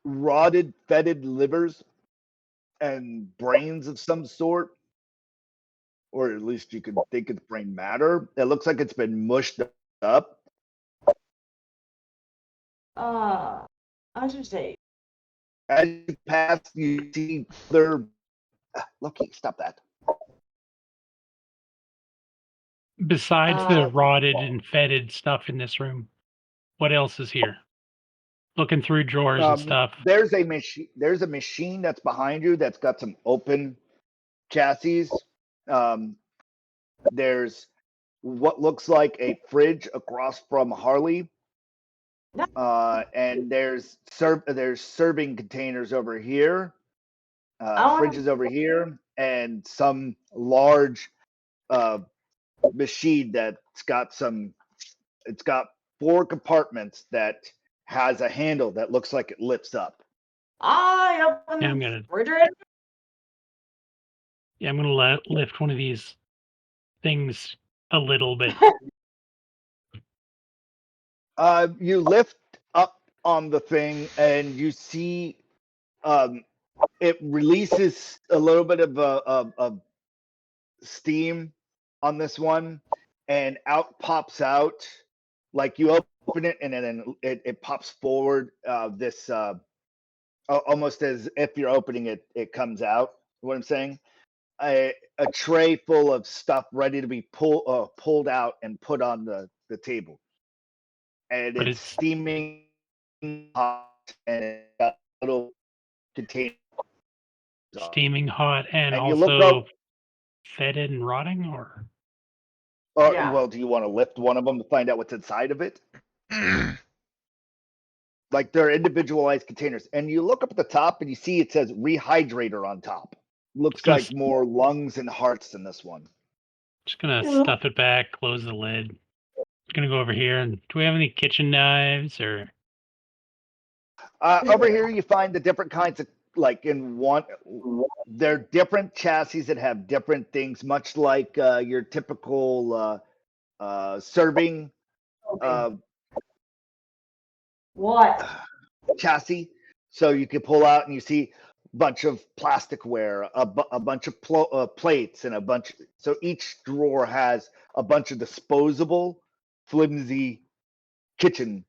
rotted, fetid livers and brains of some sort, or at least you could think it's brain matter. It looks like it's been mushed up. I should say. As you pass, you see other. Loki, stop that. Besides the rotted and fetid stuff in this room, what else is here? Looking through drawers and stuff. There's a machine. There's a machine that's behind you that's got some open chassis. There's what looks like a fridge across from Harley, and there's serving containers over here, fridges over here, and some large machine that's got some. It's got 4 compartments that has a handle that looks like it lifts up. I open Yeah, I'm the gonna- refrigerator. Yeah, I'm gonna lift one of these things a little bit. You lift up on the thing and you see it releases a little bit of steam on this one, and out pops out, like you open it and then it pops forward this almost as if you're opening it, it comes out. What I'm saying? A tray full of stuff ready to be pulled out and put on the the table, and But it's it's steaming hot, and it's got little containers on it. steaming hot and And you look also up, fetid and rotting, or or Yeah. well, do you want to lift one of them to find out what's inside of it? Like they're individualized containers, and you look up at the top and you see it says rehydrator on top. Looks Gonna like s- more lungs and hearts in this one. just gonna Yeah. stuff it back, close the lid. Just gonna go over here and do we have any kitchen knives or Over here, you find the different kinds of, like in one, they're different chassis that have different things, much like your typical serving What? chassis. So you can pull out and you see a bunch of plasticware, a bunch of plates, and a bunch. So each drawer has a bunch of disposable, flimsy kitchen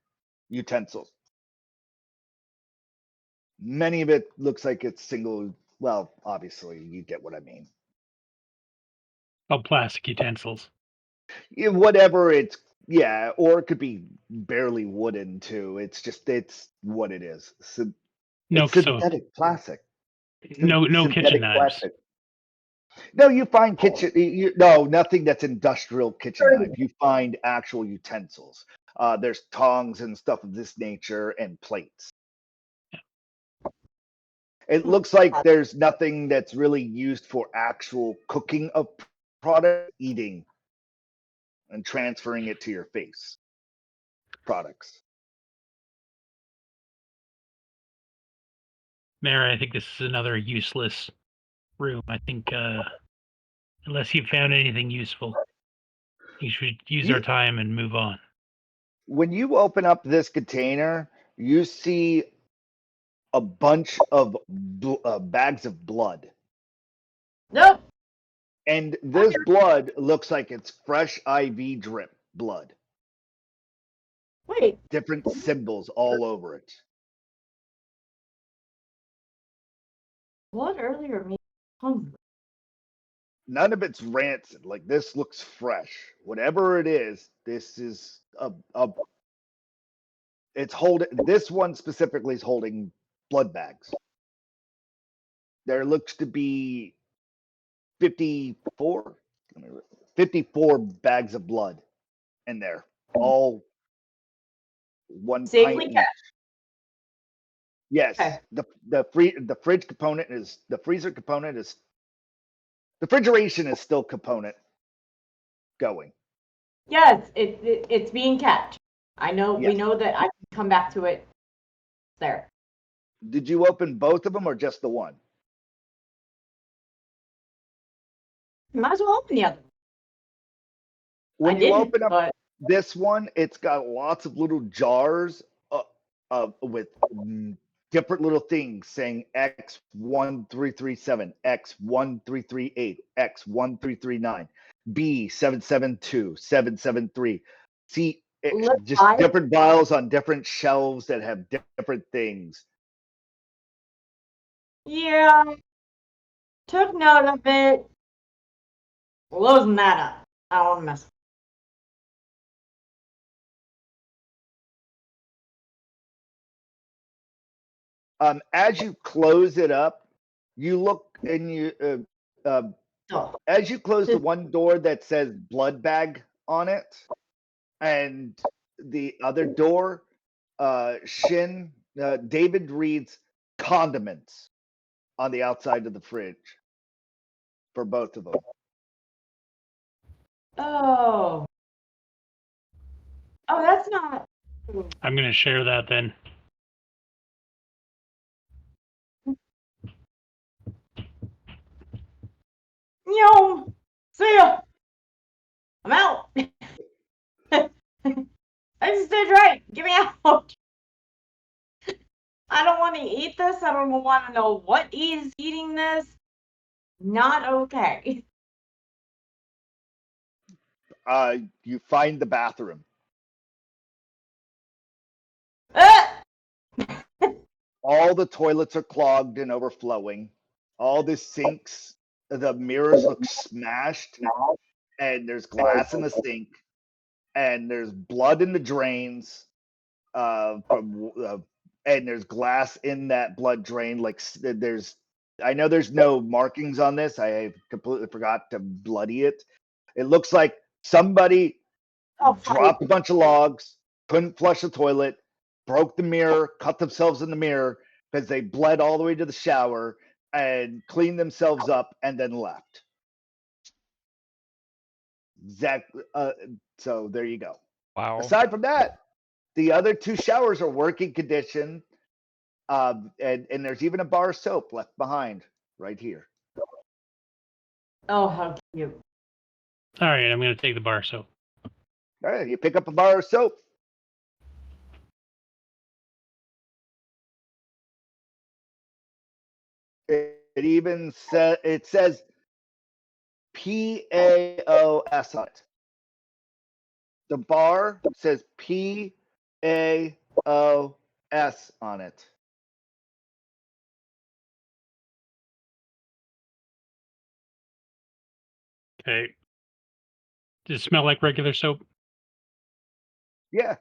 utensils. Many of it looks like it's single. Well, obviously, you get what I mean. plastic utensils? Yeah, whatever it's, yeah, or it could be barely wooden too. It's what it is. No, It's so synthetic plastic. no kitchen Synthetic knives. plastic. No, you find kitchen. No, nothing that's industrial kitchen knife. You find actual utensils. There's tongs and stuff of this nature and plates. It looks like there's nothing that's really used for actual cooking of product, eating, and transferring it to your face. Products. Mara, I think this is another useless room. I think unless you found anything useful, you should use our time and move on. When you open up this container, you see a bunch of bags of blood. Nope. And this blood looks like it's fresh IV drip blood. Wait. Different symbols all over it. Blood earlier made me hungry. None of it's rancid. Like this looks fresh. Whatever it is, this is it's holding, this one specifically is holding blood bags. There looks to be 54 bags of blood in there, all one Safely pint kept. each. Yes, Okay. the fridge component is, the freezer component is, the refrigeration is still component going. Yes, it's being kept. I know. We Yes. know that I can come back to it. There. Did you open both of them or just the one? Might as well open the other. When I you didn't, open up but this one, it's got lots of little jars with different little things saying X1337, X1338, X1339, B772, 773. See, just different vials on different shelves that have different things. yeah, took note of it. Closing that up. I don't want to mess. As you close it up, you look and you as you close the one door that says blood bag on it, and the other door, David reads condiments on the outside of the fridge for both of them. Oh. Oh, that's not. I'm gonna share that then. Yo, see ya. I'm out. I just did right. Get me out. I don't want to eat this. I don't want to know what is eating this. Not okay. You find the bathroom. All the toilets are clogged and overflowing. All the sinks, the mirrors look smashed, and there's glass in the sink. and there's blood in the drains. And there's glass in that blood drain. Like there's, I know there's no markings on this. I completely forgot to bloody it. It looks like somebody Oh, fuck. dropped a bunch of logs, couldn't flush the toilet, broke the mirror, cut themselves in the mirror because they bled all the way to the shower and cleaned themselves up and then left. Exactly. So there you go. Wow. Aside from that, the other two showers are working condition. And there's even a bar of soap left behind right here. Oh, how cute. All right, I'm going to take the bar soap. All right, you pick up a bar of soap. It even says, it says PAOS on it. The bar says PAOS on it. Okay. Does it smell like regular soap? Yeah,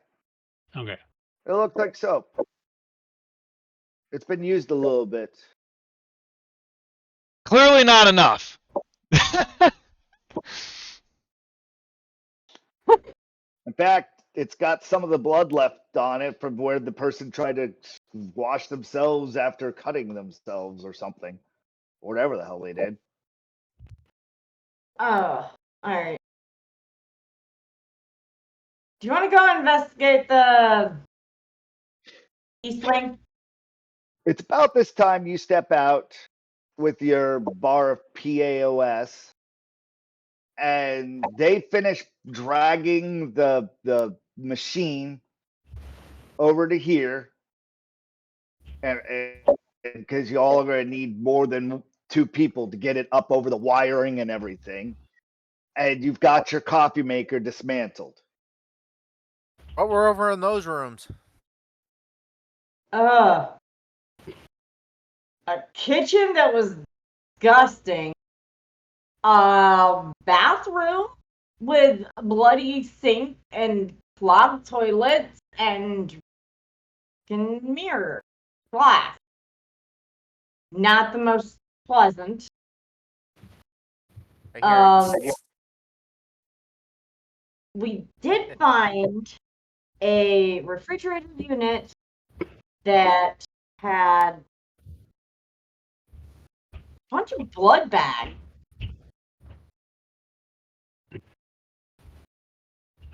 Okay. it looks like soap. It's been used a little bit. Clearly not enough. In fact, it's got some of the blood left on it from where the person tried to wash themselves after cutting themselves or something. Or whatever the hell they did. Oh, alright. Do you want to go investigate the East Wing? It's about this time you step out with your bar of PAOS, and they finish dragging the machine over to here, and because you all are going to need more than 2 people to get it up over the wiring and everything, and you've got your coffee maker dismantled. Oh, we're over in those rooms. A kitchen that was disgusting. A bathroom with bloody sink and clogged toilets and mirror glass. Not the most pleasant. I hear We did find a refrigerated unit that had a bunch of blood bags.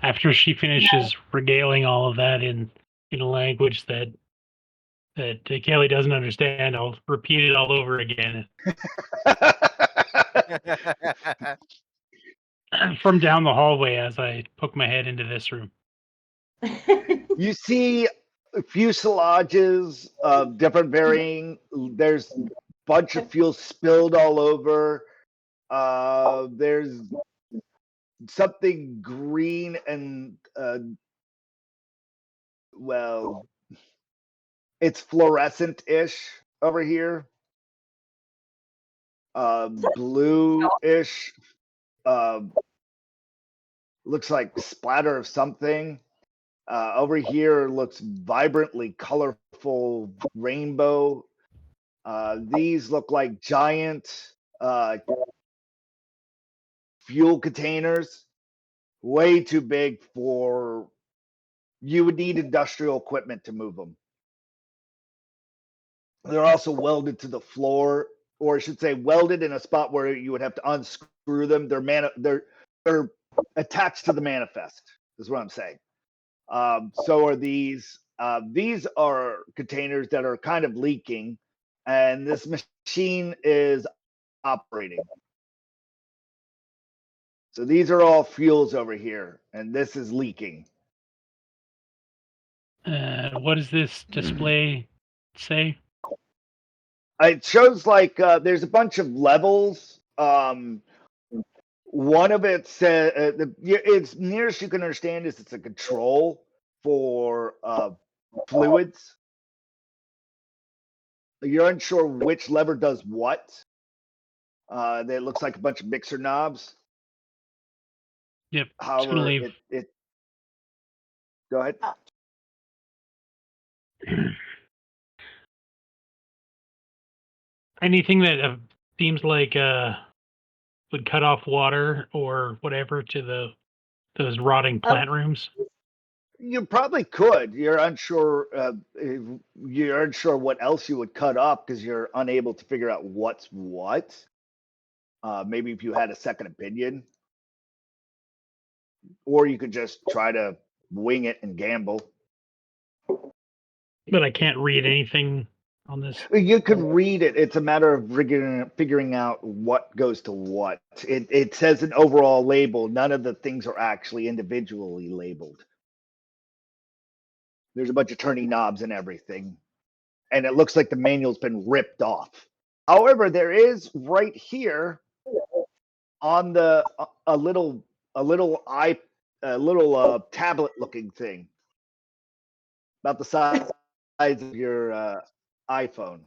After she finishes regaling all of that in a language that Kelly doesn't understand, I'll repeat it all over again from down the hallway as I poke my head into this room. You see fuselages of different varying. There's a bunch of fuel spilled all over. There's something green and well, it's fluorescent-ish over here. Blue-ish. Looks like splatter of something. Over here looks vibrantly colorful rainbow. These look like giant fuel containers, way too big for, you would need industrial equipment to move them. They're also welded to the floor, or I should say welded in a spot where you would have to unscrew them. They're attached to the manifest, is what I'm saying. So are these. These are containers that are kind of leaking, and this machine is operating. So these are all fuels over here, and this is leaking. What does this display say? It shows like there's a bunch of levels. One of it says it's nearest you can understand is it's a control for fluids. You're unsure which lever does what. That looks like a bunch of mixer knobs. Yep. However, Just gonna leave. Go ahead. Anything that seems like would cut off water or whatever to those rotting plant rooms. You probably could. You're unsure. You're unsure what else you would cut up because you're unable to figure out what's what. Maybe if you had a second opinion, or you could just try to wing it and gamble. But I can't read anything on this. You could read it. It's a matter of figuring out what goes to what. It says an overall label. None of the things are actually individually labeled. There's a bunch of turning knobs and everything. And it looks like the manual's been ripped off. However, there is right here on the a little tablet looking thing about the size of your iPhone.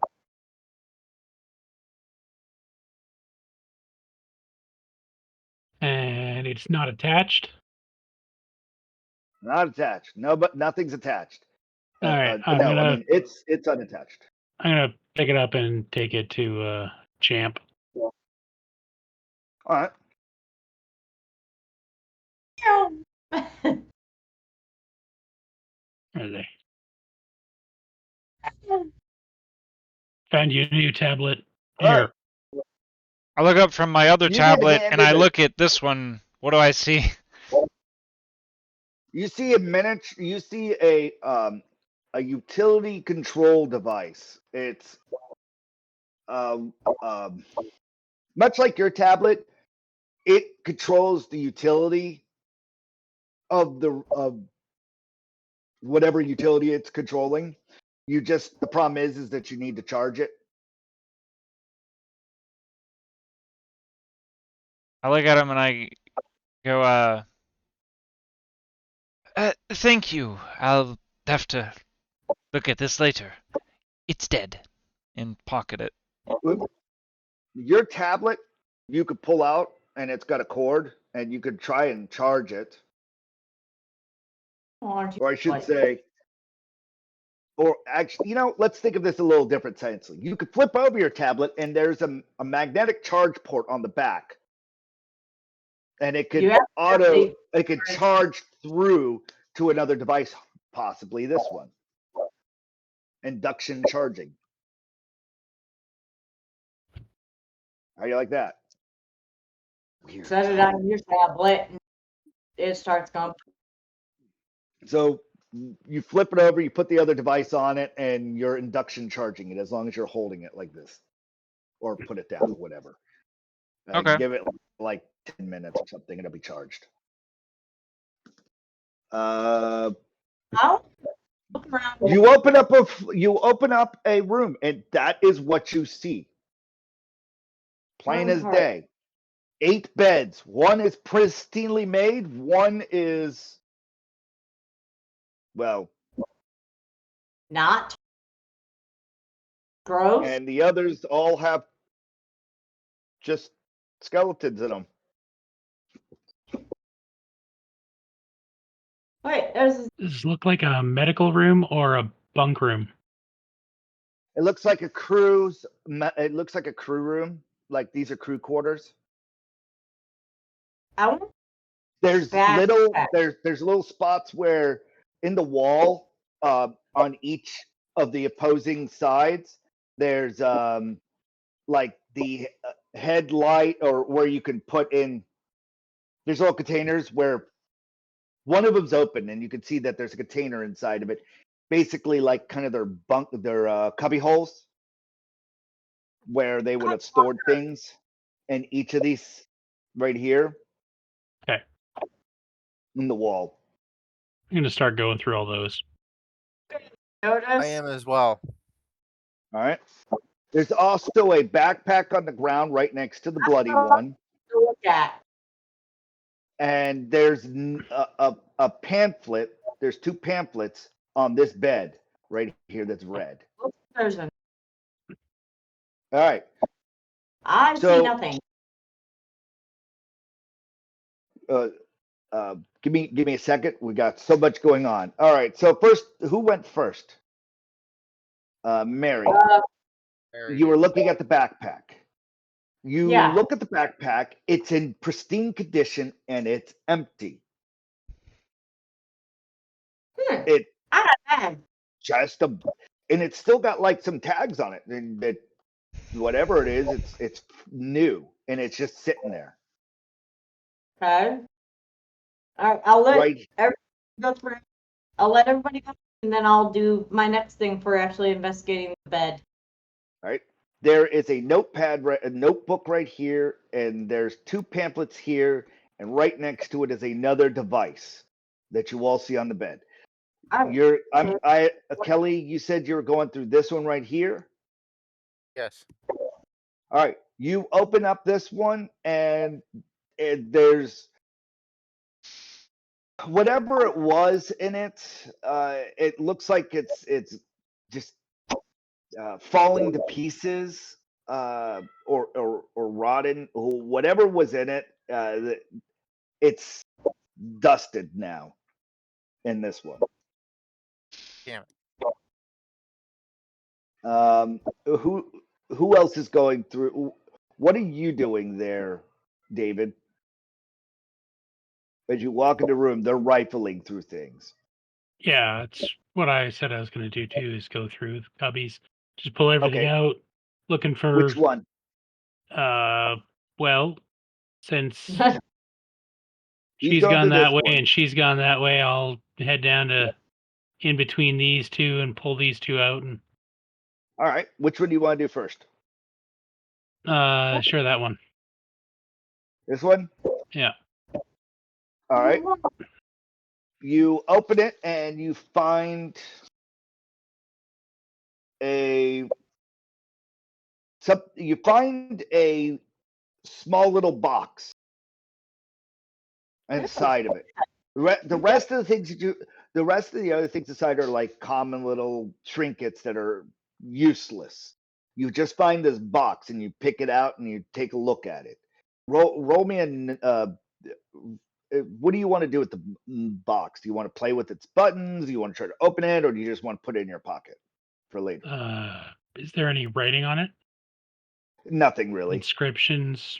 And it's not attached. Not attached. No, but nothing's attached. All right, I mean it's unattached. I'm gonna pick it up and take it to Champ. All right. Where are they? Found you a new tablet. All right. Here. I look up from my other You get tablet and I handed look at this one. What do I see? You see a miniature. You see a utility control device. It's much like your tablet. It controls the utility of whatever utility it's controlling. The problem is that you need to charge it. I look at him and I go, thank you. I'll have to look at this later. It's dead. And pocket it. Your tablet, you could pull out, and it's got a cord, and you could try and charge it. Or I should say, or actually, let's think of this a little different sensely. You could flip over your tablet, and there's a magnetic charge port on the back. And it could charge through to another device, possibly this one. Induction charging. How do you like that? Weird. Set it on your tablet and it starts going. So you flip it over, you put the other device on it, and you're induction charging it as long as you're holding it like this. Or put it down, whatever. Okay. Give it like 10 minutes or something, and it'll be charged. Look around. You open up a room, and that is what you see. Plain as day. 8 beds. One is pristinely made. One is, well, not gross. And the others all have just skeletons in them. Wait, Does this look like a medical room or a bunk room? It looks like a crew's. It looks like a crew room. Like these are crew quarters. There's little spots where in the wall on each of the opposing sides there's like the headlight, or where you can put in. There's little containers where one of them's open, and you can see that there's a container inside of it. Basically, like kind of their cubby holes, where they would have stored things. And each of these right here, Okay, in the wall. I'm gonna start going through all those. I am as well. All right. There's also a backpack on the ground right next to the bloody one. Look at. And there's a pamphlet. There's 2 pamphlets on this bed right here that's red. All right. I see nothing. Give me a second. We got so much going on. All right. So first, who went first? Mary. Mary You were did. looking at the backpack. You Yeah. look at the backpack. It's in pristine condition and it's empty. It I got that. just a, and it's still got like some tags on it. And it, whatever it is, it's new and it's just sitting there. Okay. I'll let Right. everybody go through. I'll let everybody go, and then I'll do my next thing for actually investigating the bed. Right. There is a notepad, a notebook right here, and there's 2 pamphlets here, and right next to it is another device that you all see on the bed. Kelly, you said you were going through this one right here. Yes. All right, you open up this one, and there's whatever it was in it. It looks like it's just falling to pieces, or rotten. Whatever was in it, it's dusted now. In this one. Damn it. Who else is going through? What are you doing there, David? As you walk in the room, they're rifling through things. Yeah, it's what I said I was going to do too. Is go through the cubbies, just pull everything Okay. out, looking for. Which one? Well, since He's she's going gone through that this way one. and she's gone that way, I'll head down to in between these two and pull these two out and. All right. Which one do you want to do first? Sure, that one. This one? Yeah. All right. You open it and you find a small little box inside of it. The rest of the things the rest of the other things inside are like common little trinkets that are useless. You just find this box and you pick it out and you take a look at it. Roll me an. What do you want to do with the box? Do you want to play with its buttons? Do you want to try to open it, or do you just want to put it in your pocket for later? Is there any writing on it? Nothing really. Inscriptions.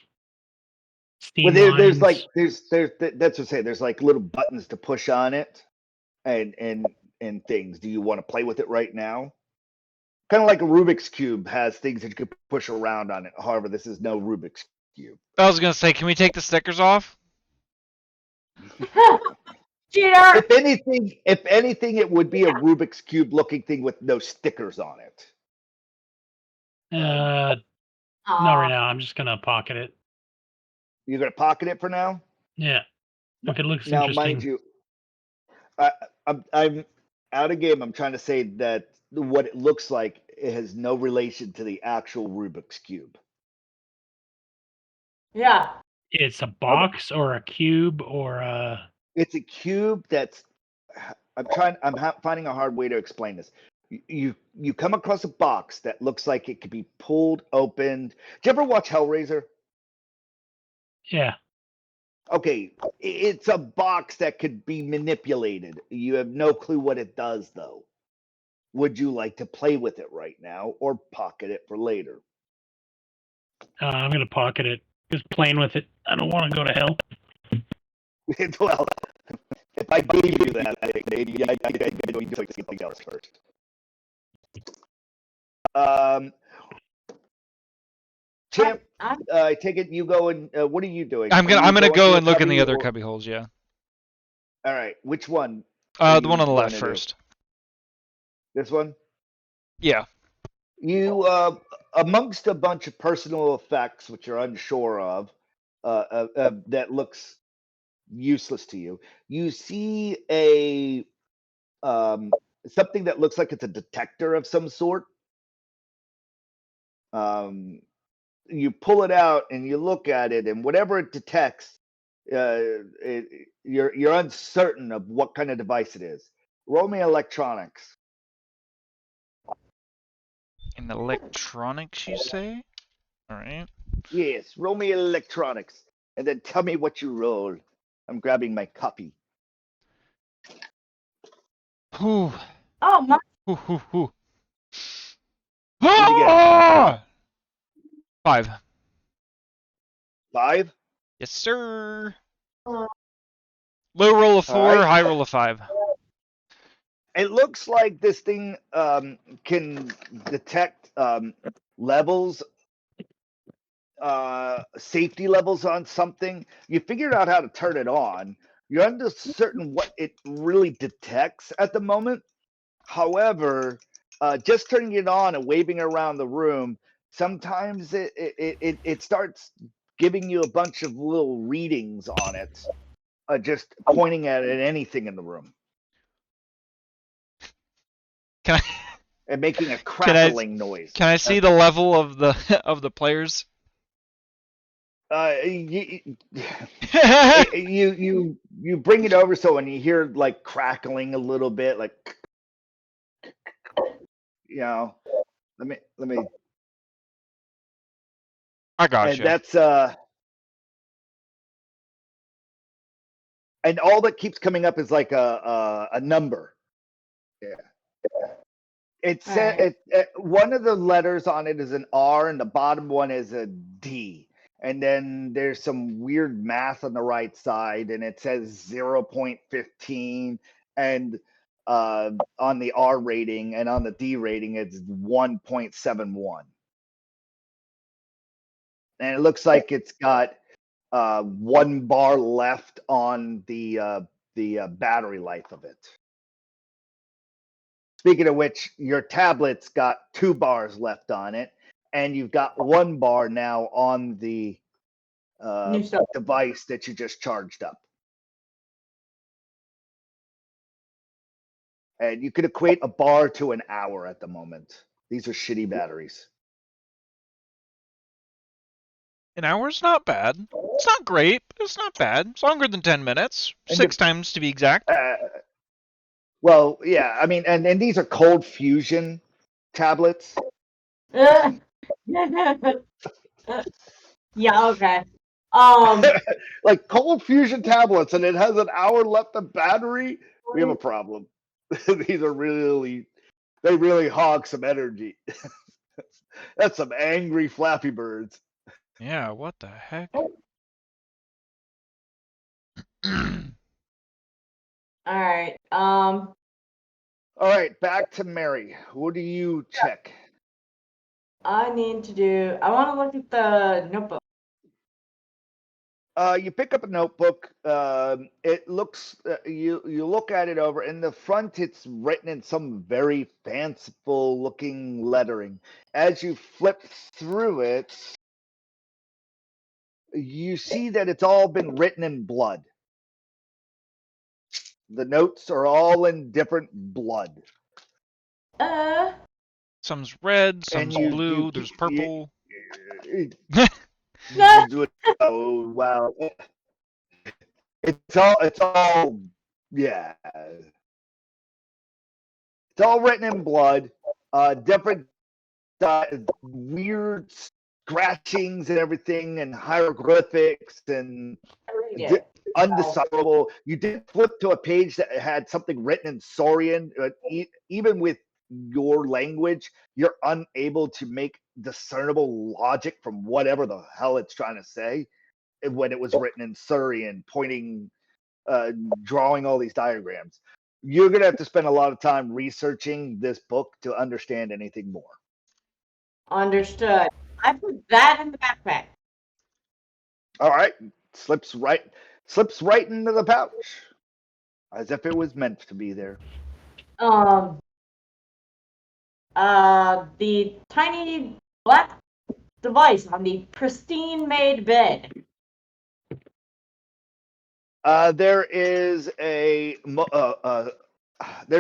Well, Steam there's lines. like there's that's what I say. There's like little buttons to push on it, and things. Do you want to play with it right now? Kind of like a Rubik's cube has things that you could push around on it. However, this is no Rubik's cube. I was gonna say, can we take the stickers off? Cheater! If anything, it would be a Rubik's cube looking thing with no stickers on it. Not right now. I'm just gonna pocket it. You're gonna pocket it for now. Yeah. If it looks Now, interesting. mind you, I'm out of game. I'm trying to say that what it looks like, it has no relation to the actual Rubik's cube. Yeah. It's a box or a cube or a. It's a cube that's. I'm finding a hard way to explain this. You come across a box that looks like it could be pulled open. Did you ever watch Hellraiser? Yeah. Okay, it's a box that could be manipulated. You have no clue what it does, though. Would you like to play with it right now or pocket it for later? I'm gonna pocket it. Just playing with it. I don't want to go to hell. Well, if I gave you that, maybe I'd be doing something else first. Champ, I take it you go and what are you doing? I'm gonna go and look in cubby the other or... cubby holes. Yeah. All right, which one? The one on the left first. This one? Yeah. You amongst a bunch of personal effects which you're unsure of, that looks useless to you. You see a something that looks like it's a detector of some sort. You pull it out and you look at it, and whatever it detects, you're uncertain of what kind of device it is. Roll me electronics. In electronics, you say? All right. Yes, roll me electronics, and then tell me what you roll. I'm grabbing my copy. Whew. Oh, my. Whew, whew, whew. What'd you get? Ah! 5. 5? Yes, sir. Low roll of 4, Alright. high roll of 5. It looks like this thing can detect levels, safety levels on something. You figured out how to turn it on. You're uncertain what it really detects at the moment. However, just turning it on and waving it around the room, sometimes it starts giving you a bunch of little readings on it, just pointing at anything in the room Can I and making a crackling noise. can I see the level of the of the players? You bring it over so when you hear like crackling a little bit, like let me I and gotcha. that's and all that keeps coming up is like a number. Yeah. It said one of the letters on it is an R and the bottom one is a D. And then there's some weird math on the right side and it says 0.15 and on the R rating, and on the D rating it's 1.71. And it looks like it's got 1 bar left on the battery life of it. Speaking of which, your tablet's got 2 bars left on it, and you've got 1 bar now on the New stuff. device that you just charged up. And you could equate a bar to an hour at the moment. These are shitty batteries. An hour's not bad. It's not great, but it's not bad. It's longer than 10 minutes. And 6 times to be exact. Well, yeah, I mean, and these are cold fusion tablets. Yeah, okay. Like cold fusion tablets, and it has an hour left of battery. We have a problem. These are they really hog some energy. That's some angry Flappy Birds. Yeah, what the heck? Alright, All right, back to Mary. What do you check? I want to look at the notebook. You pick up a notebook. It looks you look at it over. In the front, it's written in some very fanciful looking lettering. As you flip through it, you see that it's all been written in blood. The notes are all in different blood. Some's red, some's you- blue, you- there's you- purple. Oh wow! It's all yeah. It's all written in blood. Different weird scratchings and everything, and hieroglyphics and undecipherable. You did flip to a page that had something written in Saurian. Even with your language, you're unable to make discernible logic from whatever the hell it's trying to say when it was written in Saurian, drawing all these diagrams. You're going to have to spend a lot of time researching this book to understand anything more. Understood. I put that in the backpack. All right. Slips right into the pouch as if it was meant to be there. The tiny black device on the pristine made bed. There is there's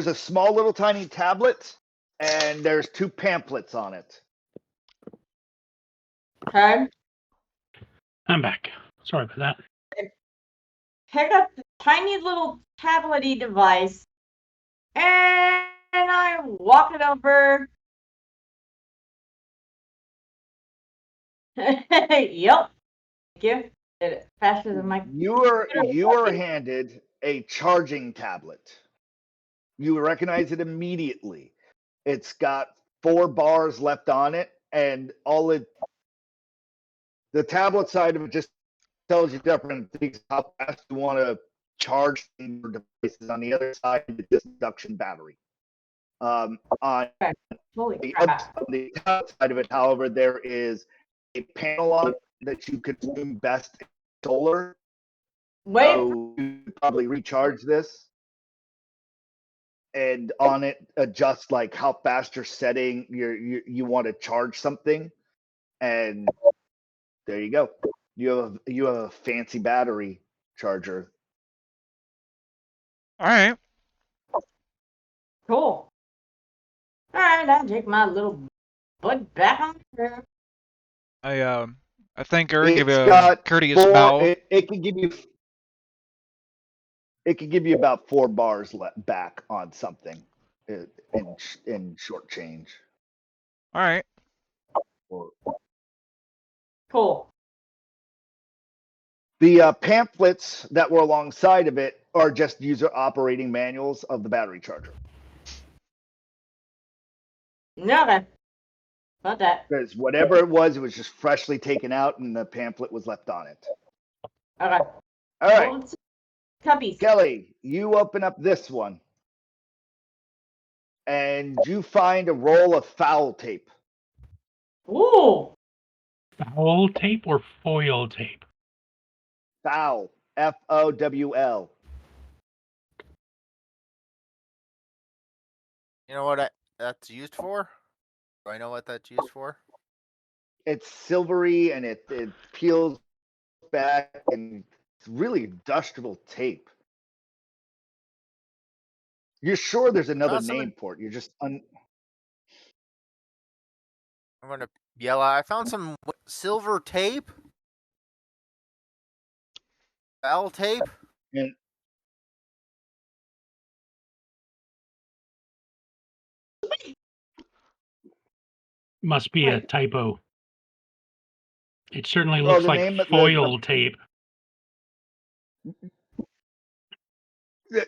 a small little tiny tablet, and there's 2 pamphlets on it. Okay. I'm back. Sorry about that. Pick up the tiny little tablety device, and I walk it over. Yep. Thank you. It faster than my. You are handed a charging tablet. You recognize it immediately. It's got 4 bars left on it, and the tablet side of it just tells you different things, how fast you want to charge your devices. On the other side, it's just induction battery. On Holy the crap. tablet side of it, however, there is a panel on it that you could do best in solar. Wait. So you could probably recharge this, and on it adjust like how fast you're setting you want to charge something, and there you go. You have a fancy battery charger. All right. Cool. Alright, I'll take my little butt back on there. I thank Eric It's give a got courteous 4. bow. It can give you. It could give you about 4 bars back on something in short change. All right. Cool. The pamphlets that were alongside of it are just user operating manuals of the battery charger. Okay. About that. Because whatever it was just freshly taken out, and the pamphlet was left on it. Okay. All right, Well, cuppies. Kelly, you open up this one, and you find a roll of foul tape. Ooh. Foul tape or foil tape? Foul, FOWL. You know what that's used for? Do I know what that's used for? It's silvery and it peels back, and it's really industrial tape. You're sure there's another Found something- name for it? You're just I'm gonna yell out. I found some silver tape. Foul tape. and Must be a Wait. typo. It certainly Well, looks the like name of the- foil tape.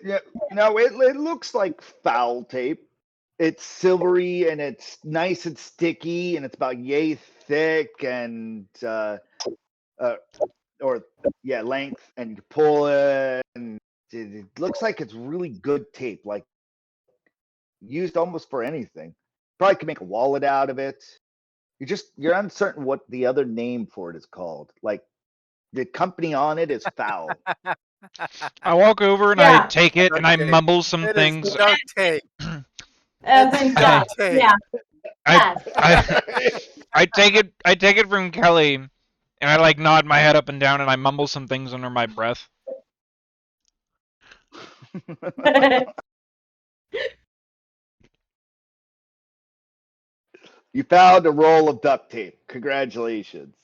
yeah, no, it looks like foul tape. It's silvery and it's nice and sticky, and it's about yay thick and length, and you pull it, and it looks like it's really good tape, like used almost for anything. Probably could make a wallet out of it. You're uncertain what the other name for it is called. Like the company on it is foul. I walk over and Yeah. I take it and I Duct tape. mumble some It things. is duct tape. As in Duct duck. tape. Yeah. I, Yes. I take it from Kelly, and I like nod my head up and down and I mumble some things under my breath. You found a roll of duct tape. Congratulations.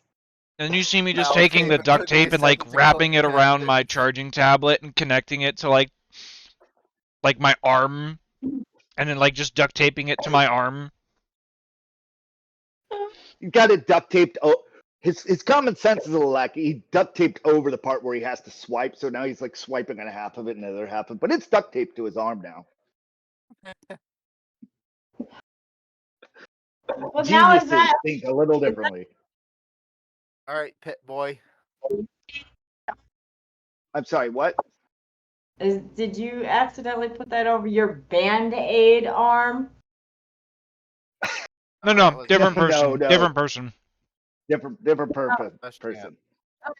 And you see me just Foul taking tape the and duct cookies tape and sent like to wrapping it cookie around cabinet. my charging tablet and connecting it to like my arm, and then like just duct taping it to my arm. You got it duct taped. His common sense is a little lacking. He duct taped over the part where he has to swipe, so now he's like swiping on half of it and the other half of it. But it's duct taped to his arm now. Well, now is Geniuses that think a little differently. All right, pit boy. I'm sorry, what? did you accidentally put that over your Band-Aid arm? No, different No, person. no. Different person. Different purpose That's person.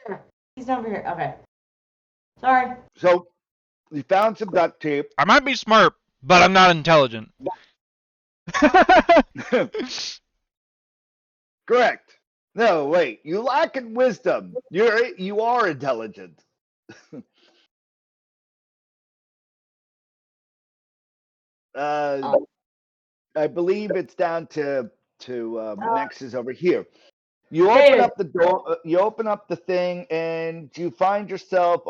Okay. He's over here. Okay. Sorry. So you found some duct tape. I might be smart, but I'm not intelligent. Correct. No, wait. You lack in wisdom. You are intelligent. I believe it's down to Max is over here. You open Hey. up the door. You open up the thing, and you find yourself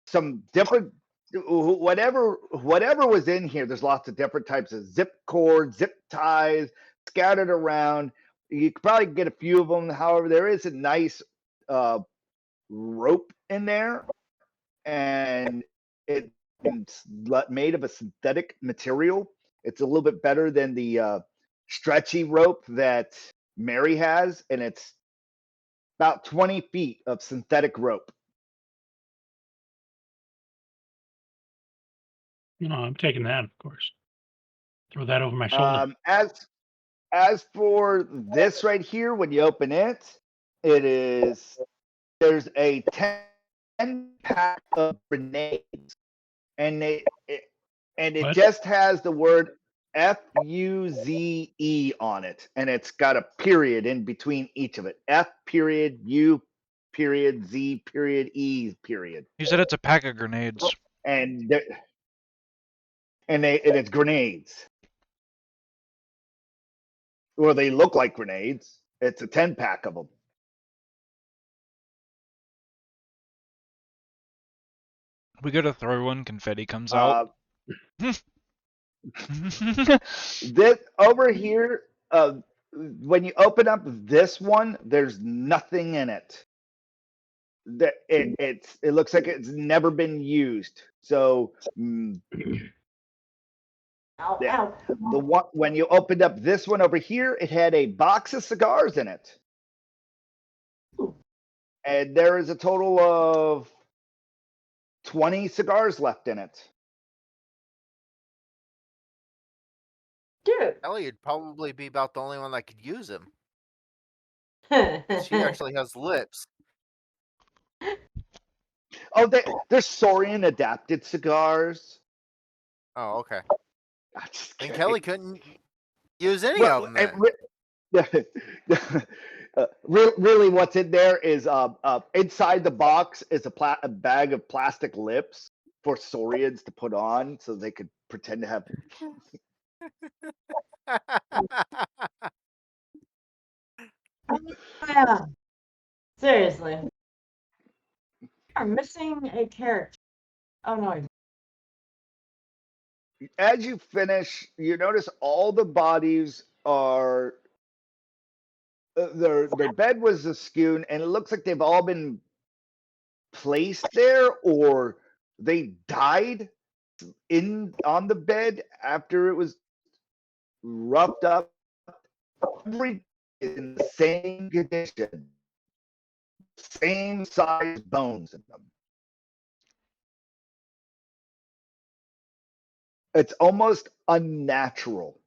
some different whatever was in here. There's lots of different types of zip cords, zip ties scattered around. You could probably get a few of them. However, there is a nice rope in there, and it's made of a synthetic material. It's a little bit better than the stretchy rope that Mary has, and it's about 20 feet of synthetic rope. No, I'm taking that, of course. Throw that over my shoulder. As for this right here, when you open it, there's a 10-pack of grenades, and it What? just has the word FUZE on it, and it's got a period in between each of it. F period U period Z period E period, He said it's a pack of grenades. and it's grenades. Well, they look like grenades. It's a 10-pack of them. We go to throw one, confetti comes out. This over here, when you open up this one, there's nothing in it. It looks like it's never been used. So Ow, yeah. ow. the one when you opened up this one over here, it had a box of cigars in it, and there is a total of 20 cigars left in it. Dude. Ellie would probably be about the only one that could use him. She actually has lips. Oh, they're Saurian adapted cigars. Oh, okay. I'm just And kidding. Kelly couldn't use any of them. Then. Really, what's in there is inside the box is a bag of plastic lips for Saurians to put on, so they could pretend to have. Yeah. Seriously. You're missing a character. Oh no. As you finish, you notice all the bodies are. Their bed was askew, and it looks like they've all been placed there, or they died on the bed after it was roughed up. Every in the same condition, same size bones in them. It's almost unnatural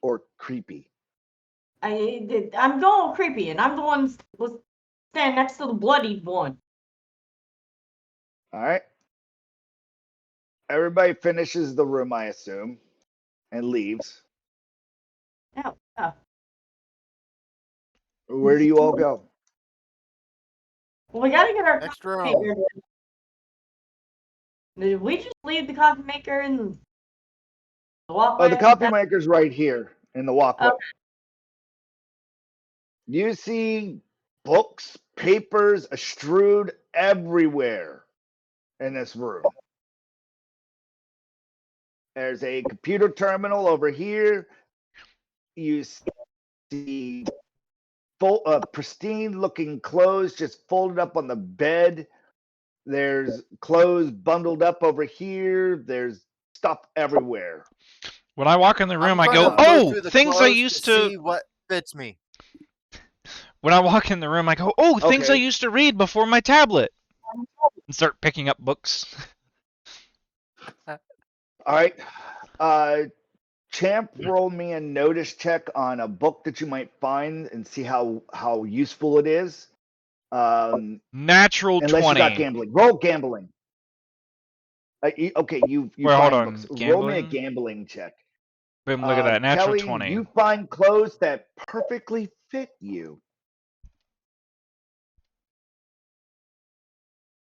or creepy. I'm going creepy, and I'm the one was standing next to the bloodied one. All right. Everybody finishes the room, I assume, and leaves. Ow, ow. Where do you all go? Well, we gotta get our Next coffee room. maker. Did we just leave the coffee maker in the walkway? Oh, the coffee maker's right here in the walkway. Okay. You see books, papers strewed everywhere in this room. There's a computer terminal over here. You see pristine looking clothes just folded up on the bed. There's clothes bundled up over here. There's stuff everywhere. When I walk in the room, I I'm go, gonna "Oh, through the things I clothes used to to." see what fits me. When I walk in the room, I go, "Oh, things I Okay. used to read before my tablet," and start picking up books. All right. Champ, roll me a notice check on a book that you might find and see how useful it is. Natural Unless 20. you got gambling. Roll gambling. Okay, you Wait, find hold on. books. Roll me a Gambling? gambling check. Boom, look at that. Natural Kelly, 20. you find clothes that perfectly fit you.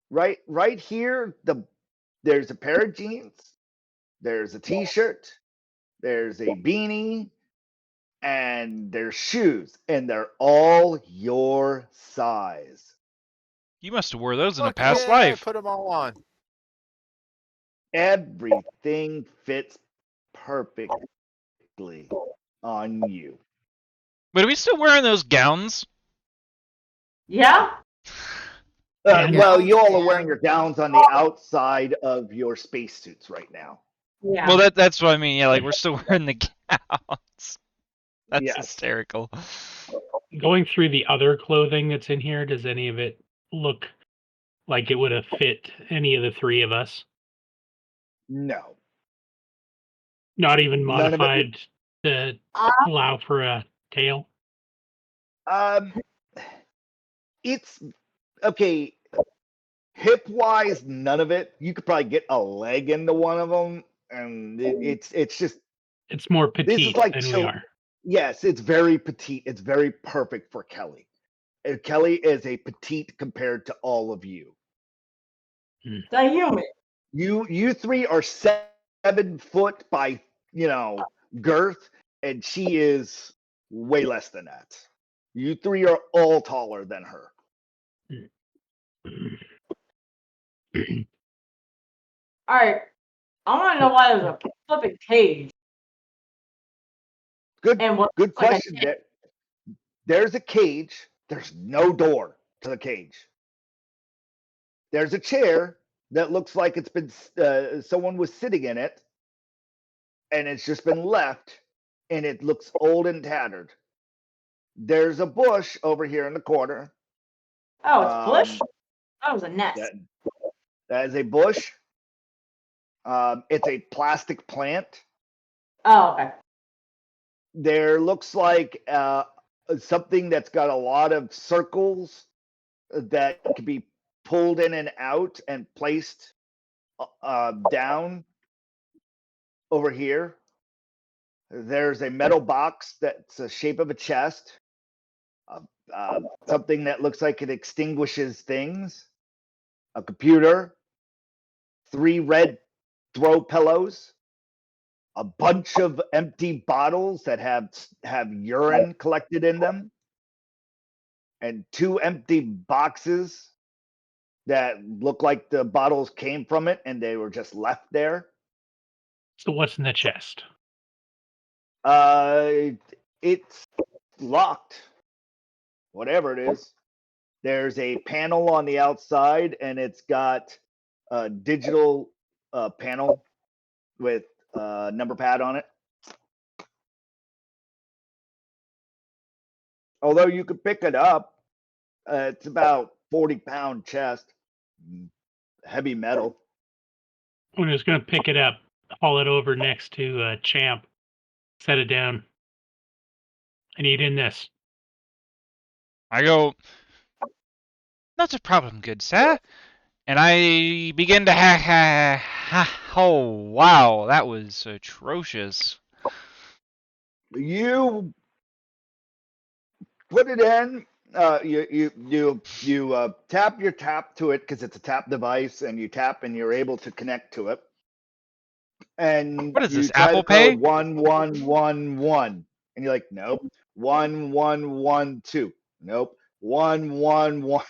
Right here, there's a pair of jeans, there's a t-shirt, there's a beanie, and there's shoes, and they're all your size. You must have wore those in a Fuck past yeah, life. Put them all on. Everything fits perfectly on you. But are we still wearing those gowns? Yeah. And- Well, you all are wearing your gowns on the outside of your spacesuits right now. Yeah. Well, that's what I mean. Yeah, like we're still wearing the gowns. That's Yes. hysterical. Going through the other clothing that's in here, does any of it look like it would have fit any of the three of us? No. Not even None of it modified to Uh, allow for a tail? It's okay. Hip wise, none of it. You could probably get a leg into one of them, and it's just It's more this petite is like than we so. are. Yes, it's very petite. It's very perfect for Kelly. And Kelly is a petite compared to all of you. the human. You three are 7 foot by girth, and she is way less than that. You three are all taller than her. All right. I want to know why there's a flipping cage. Good And what good looks like a question. There's a cage. There's no door to the cage. There's a chair that looks like it's been someone was sitting in it, and it's just been left, and it looks old and tattered. There's a bush over here in the corner. Oh, it's bush? Um, That was a nest. that is a bush. It's a plastic plant. Oh, okay. There looks like something that's got a lot of circles that can be pulled in and out and placed down over here. There's a metal box that's the shape of a chest. Something that looks like it extinguishes things. A computer. 3 red throw pillows. A bunch of empty bottles that have urine collected in them. And 2 empty boxes that look like the bottles came from it and they were just left there. So what's in the chest? It's locked. Whatever it is. There's a panel on the outside, and it's got a digital panel with a number pad on it. Although you could pick it up, it's about 40-pound chest, heavy metal. I'm just going to pick it up, haul it over next to Champ, set it down. I need in this. I go, not a problem, good sir. And I begin to oh wow, that was atrocious. You put it in. You tap your tap to it because it's a tap device, and you tap and you're able to connect to it. And What is you this, try Apple the code Pay? 1111, and you're like, nope. 1112, nope. 111.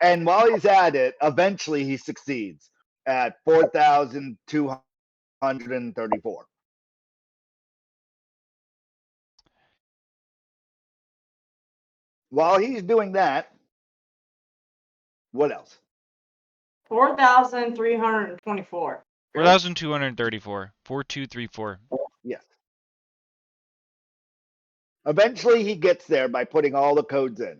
And while he's at it, eventually he succeeds at 4,234. While he's doing that, what else? 4,324. 4,234. 4234. Yes. Eventually he gets there by putting all the codes in.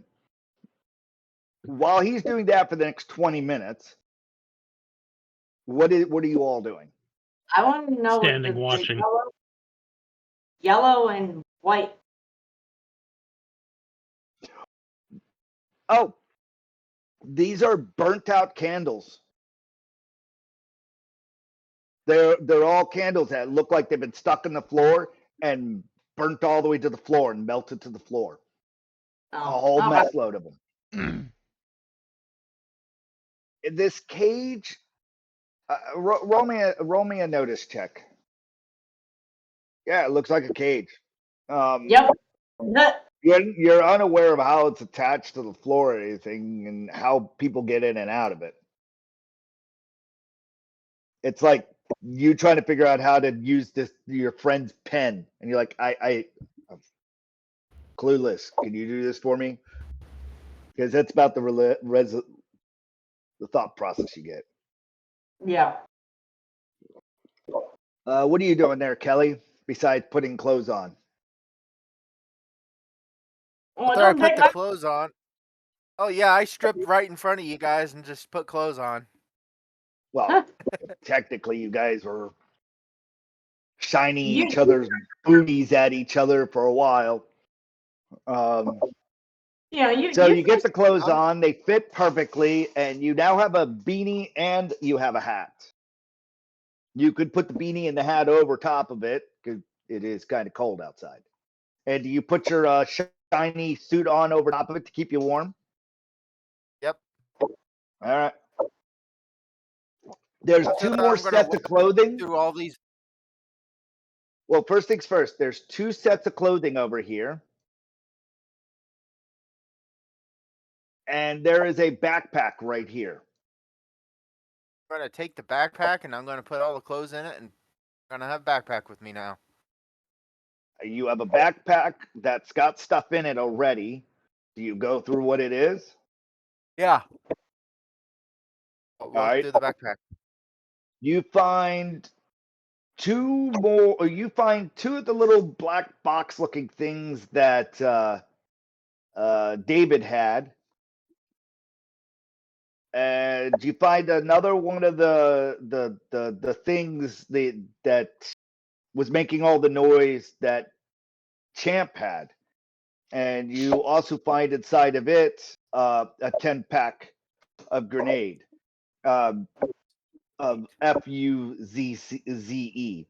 While he's doing that for the next 20 minutes, what are you all doing? I want to know what Standing watching. Yellow and white. Oh, these are burnt out candles. They're all candles that look like they've been stuck in the floor and burnt all the way to the floor and melted to the floor. A whole okay. mess load of them. This cage, roll me a notice check. Yeah, it looks like a cage. Yep. You're unaware of how it's attached to the floor or anything and how people get in and out of it. It's like you trying to figure out how to use your friend's pen, and you're like, I'm clueless. Can you do this for me? because that's about the thought process you get. Yeah. What are you doing there, Kelly? Besides putting clothes on? Well, After I don't put take the my. clothes on. Oh yeah, I stripped right in front of you guys and just put clothes on. Well, technically, you guys were shining You- each other's booties at each other for a while. Yeah, you. So You you get the clothes I'm- on, they fit perfectly, and you now have a beanie and you have a hat. You could put the beanie and the hat over top of it because it is kind of cold outside. And do you put your shiny suit on over top of it to keep you warm? Yep. All right. There's After two that, more I'm gonna sets of clothing. through all these. Well, first things first, there's two sets of clothing over here. And there is a backpack right here. I'm gonna take the backpack and I'm gonna put all the clothes in it, and I'm gonna have backpack with me now. You have a backpack that's got stuff in it already. Do you go through what it is? Yeah. We'll right. do the backpack. You find two more, or you find two of the little black box looking things that David had. And you find another one of the things that was making all the noise that Champ had. And you also find inside of it a 10-pack of grenade, of FUZE.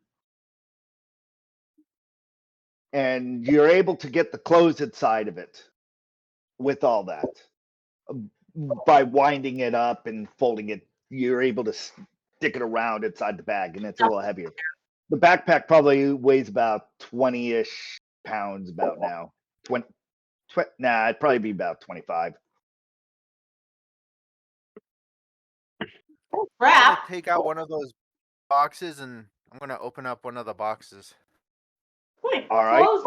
And you're able to get the clothes inside of it with all that by winding it up and folding it. You're able to stick it around inside the bag, and it's a little heavier. The backpack probably weighs about 20-ish pounds about now. 20, nah, it'd probably be about 25. I'm crap. gonna take out one of those boxes and I'm gonna open up one of the boxes. Wait, All right. clothes.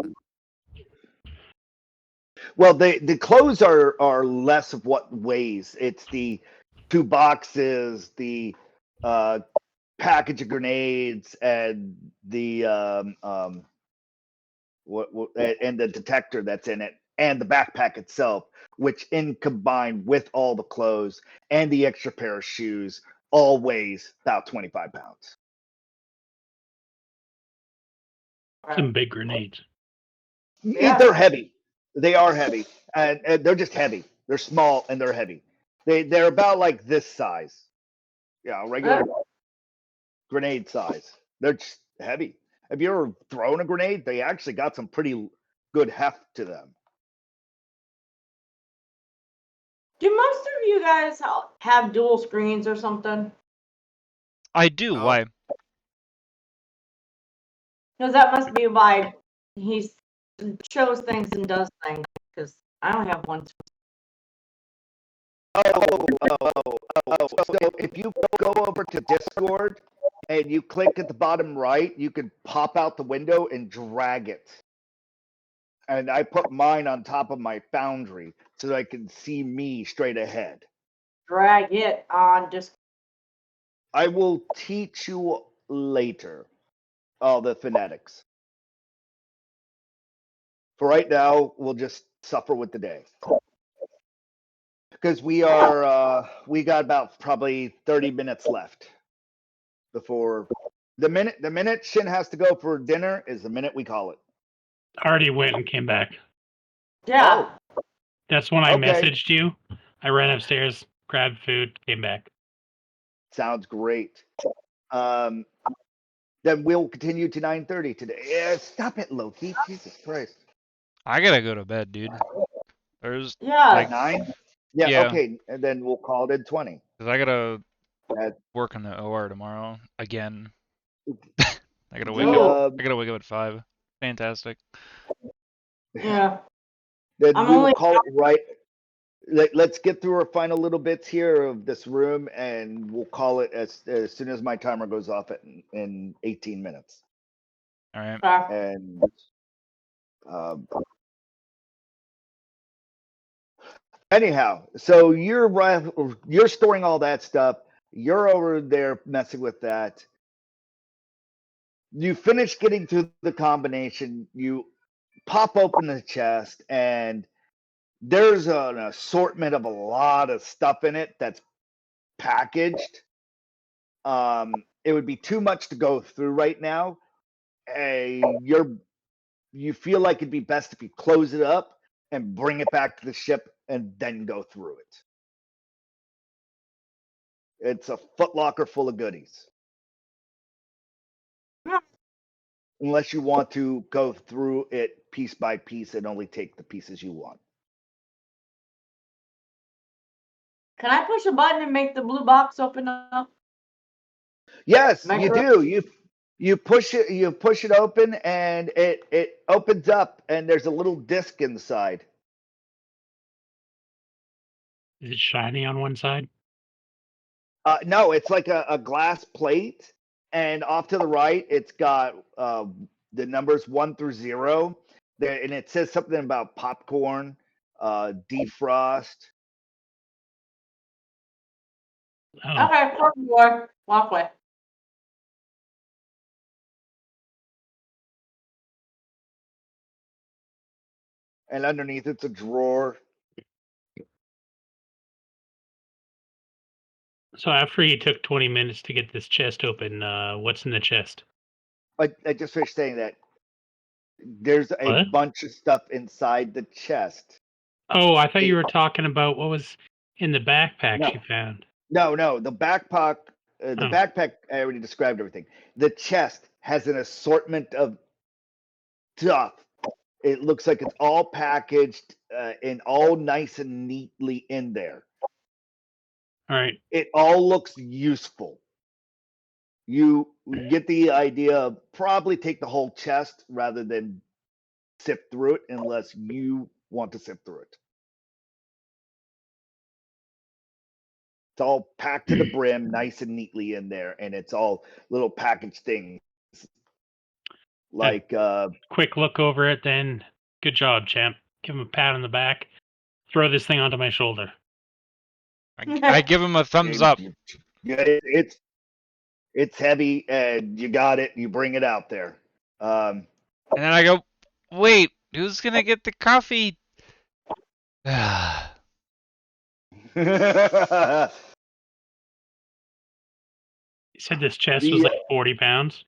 Well, the clothes are less of what weighs. It's the two boxes, the package of grenades, and the and the detector that's in it, and the backpack itself, which in combined with all the clothes and the extra pair of shoes, all weighs about 25 pounds. Some big grenades. Yeah. They're heavy. They are heavy, and they're just heavy. They're small and they're heavy. They're about like this size. Yeah, regular grenade size. They're just heavy. Have you ever thrown a grenade? They actually got some pretty good heft to them. Do most of you guys have dual screens or something? I do. No. Why? Because that must be why he shows things and does things. Because I don't have one. So if you go over to Discord and you click at the bottom right, you can pop out the window and drag it. And I put mine on top of my foundry so that I can see me straight ahead. Drag it on just. I will teach you later all the phonetics. For right now, we'll just suffer with the day. Because we got about probably 30 minutes left before the minute Shin has to go for dinner is the minute we call it. Already went and came back. Yeah. That's when I Okay. messaged you. I ran upstairs, grabbed food, came back. Sounds great. Then we'll continue to 9:30 today. Yeah, stop it, Loki. Jesus Christ. I gotta go to bed, dude. There's Yeah. like, 9? Yeah, Yeah. okay. And then we'll call it in 20. cause I gotta That- work in the OR tomorrow again. I gotta the, wake up. I gotta wake up at 5. Fantastic. Yeah. Then I'm we will only- call it right. Let's get through our final little bits here of this room, and we'll call it as soon as my timer goes off in 18 minutes. All right. And Anyhow, so you're storing all that stuff. You're over there messing with that. You finish getting through the combination. You pop open the chest, and there's an assortment of a lot of stuff in it that's packaged. It would be too much to go through right now. You feel like it'd be best if you close it up and bring it back to the ship and then go through it. It's a footlocker full of goodies. Yeah. Unless you want to go through it piece by piece and only take the pieces you want. Can I push a button and make the blue box open up? Yes, Am I you correct? do. You push it open and it opens up and there's a little disc inside. Is it shiny on one side? No, it's like a glass plate, and off to the right, it's got the numbers 1 through 0 there, and it says something about popcorn, defrost. Oh, Okay, por favor, walkway. And underneath it's a drawer. so after you took 20 minutes to get this chest open, what's in the chest? I just finished saying that there's a What? bunch of stuff inside the chest. Oh, I thought you It- were talking about what was in the backpack No. you found. No, the backpack. The Oh. backpack. I already described everything. The chest has an assortment of stuff. It looks like it's all packaged and all nice and neatly in there. All right. It all looks useful. You get the idea of probably take the whole chest rather than sift through it unless you want to sift through it. It's all packed to the brim, nice and neatly in there, and it's all little packaged things. Like Quick look over it, then. Good job, champ. Give him a pat on the back. Throw this thing onto my shoulder. I give him a thumbs up. Yeah, it's heavy, and you got it. You bring it out there. And then I go, wait, who's gonna get the coffee? You said this chest was like 40 pounds?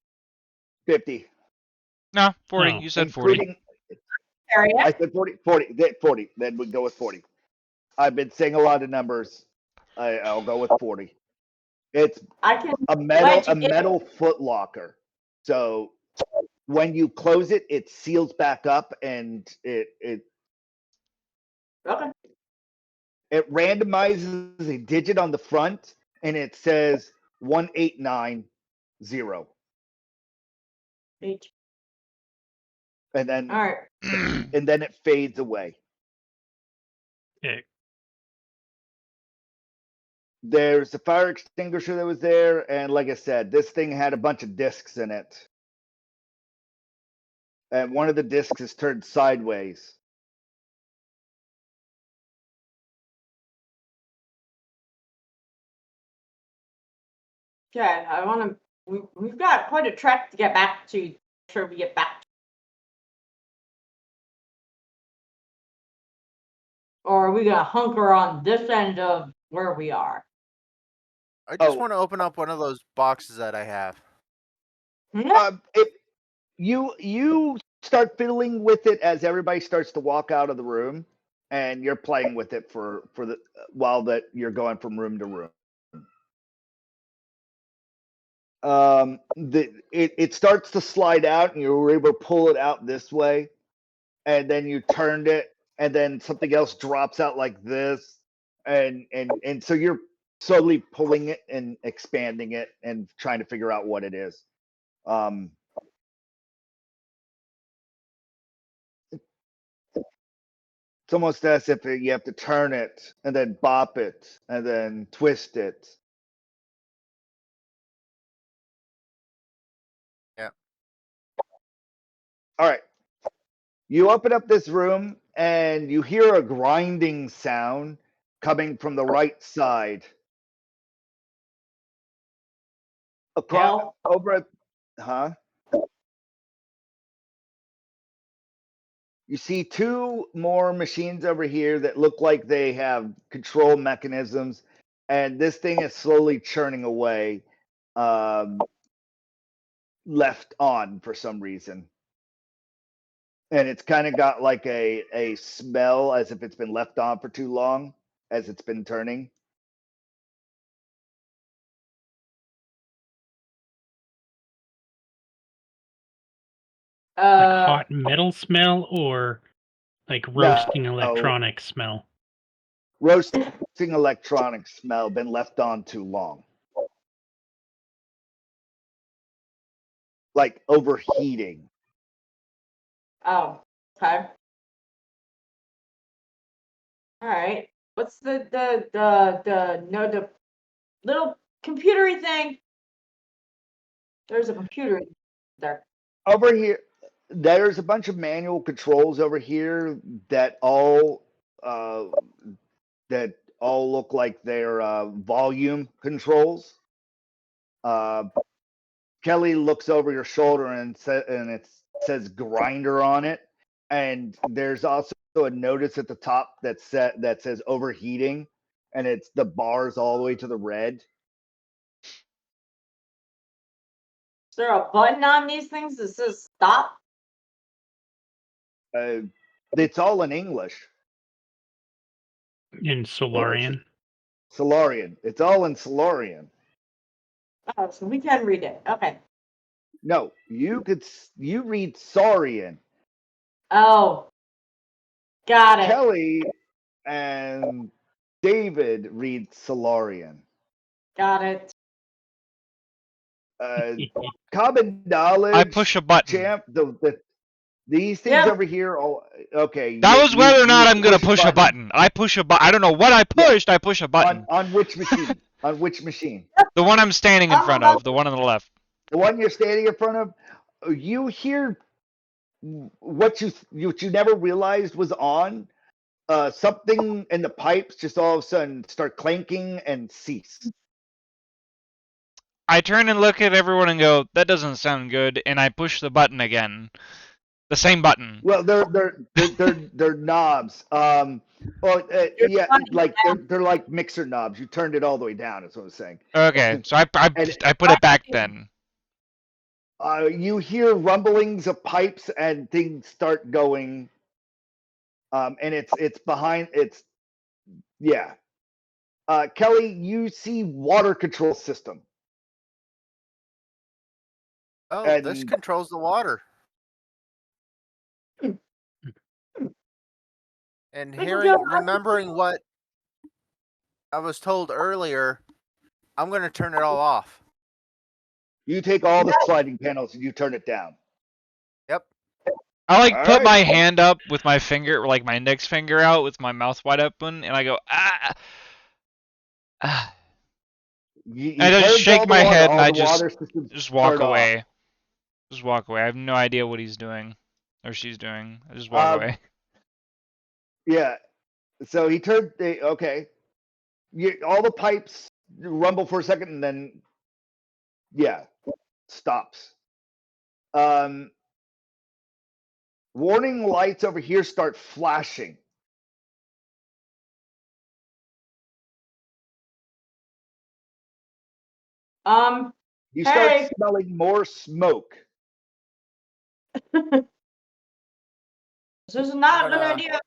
50. No, 40. Oh. You said 40. Including, Area. I said 40. Then we go with 40. I've been saying a lot of numbers. I'll go with 40. It's I can a Why'd you get- metal foot locker. So when you close it, it seals back up and it Okay. randomizes a digit on the front and it says 1890. H. And then All right. and then it fades away. Okay. There's a fire extinguisher that was there, and like I said, this thing had a bunch of discs in it. And one of the discs is turned sideways. Okay, I want to. We've got quite a trek to get back to. Make sure we get back. Or are we gonna hunker on this end of where we are? I just Oh. want to open up one of those boxes that I have. You start fiddling with it as everybody starts to walk out of the room, and you're playing with it for the while that you're going from room to room. It starts to slide out, and you were able to pull it out this way, and then you turned it, and then something else drops out like this, and so you're slowly pulling it and expanding it and trying to figure out what it is. It's almost as if you have to turn it and then bop it and then twist it. Yeah. All right. You open up this room And you hear a grinding sound coming from the right side. Across Hell. over at You see two more machines over here that look like they have control mechanisms, and this thing is slowly churning away, left on for some reason. And it's kind of got like a smell as if it's been left on for too long, as it's been turning. Like hot metal smell or like roasting No. electronic smell? Roasting electronic smell, been left on too long. Like overheating. Oh, okay. All right. What's the little computery thing? There's a computer there. Over here, there's a bunch of manual controls over here that all look like they're volume controls. Kelly looks over your shoulder and it says grinder on it, and there's also a notice at the top that says overheating, and it's the bars all the way to the red. Is there a button on these things that says stop? It's all in English. In Solarian? Solarian. It's all in Solarian. Oh, so we can read it. Okay. No, you read Saurian. Oh. Got it. Kelly and David read Solarian. Got it. Common knowledge. I push a button. Champ, these things over here. Oh, okay. That was whether or not I'm gonna push a button. I push a button. I don't know what I pushed. I push a button. On which machine? On which machine? The one I'm standing in front of. The one on the left. The one you're standing in front of. You hear what you never realized was on. Something in the pipes just all of a sudden start clanking and cease. I turn and look at everyone and go, "That doesn't sound good," and I push the button again. The same button. Well, they're knobs. Yeah, like they're like mixer knobs. You turned it all the way down. Is what I'm saying. Okay, so I put it back then. You hear rumblings of pipes and things start going. And it's behind. Kelly, you see water control system. Oh, And this controls the water. And remembering what I was told earlier, I'm going to turn it all off. You take all the sliding panels and you turn it down. Yep. I put right. my hand up with my finger, like my index finger out with my mouth wide open, and I go, ah. You I just shake my head and I just walk away. Off. Just walk away. I have no idea what he's doing or she's doing. I just walk away. Yeah. So he turned. Okay. All the pipes rumble for a second and then, stops. Warning lights over here start flashing. You start smelling more smoke. This is not a good idea.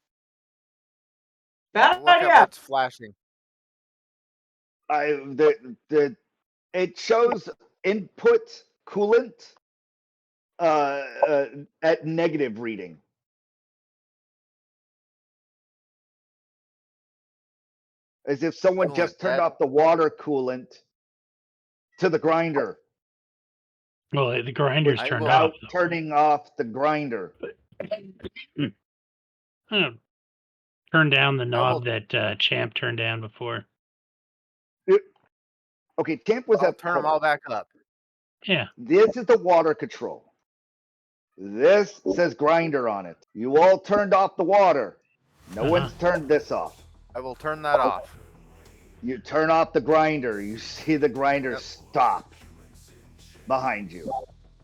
Bad Look at idea. what's flashing. It shows input coolant at negative reading. As if someone just turned off the water coolant to the grinder. Well, the grinder's turned off. Turning off the grinder. Turn down the knob that Champ turned down before. Okay, Champ was at turn them all back up. Yeah. This is the water control. This says grinder on it. You all turned off the water. No one's turned this off. I will turn that off. You turn off the grinder. You see the grinder Yep. stop behind you.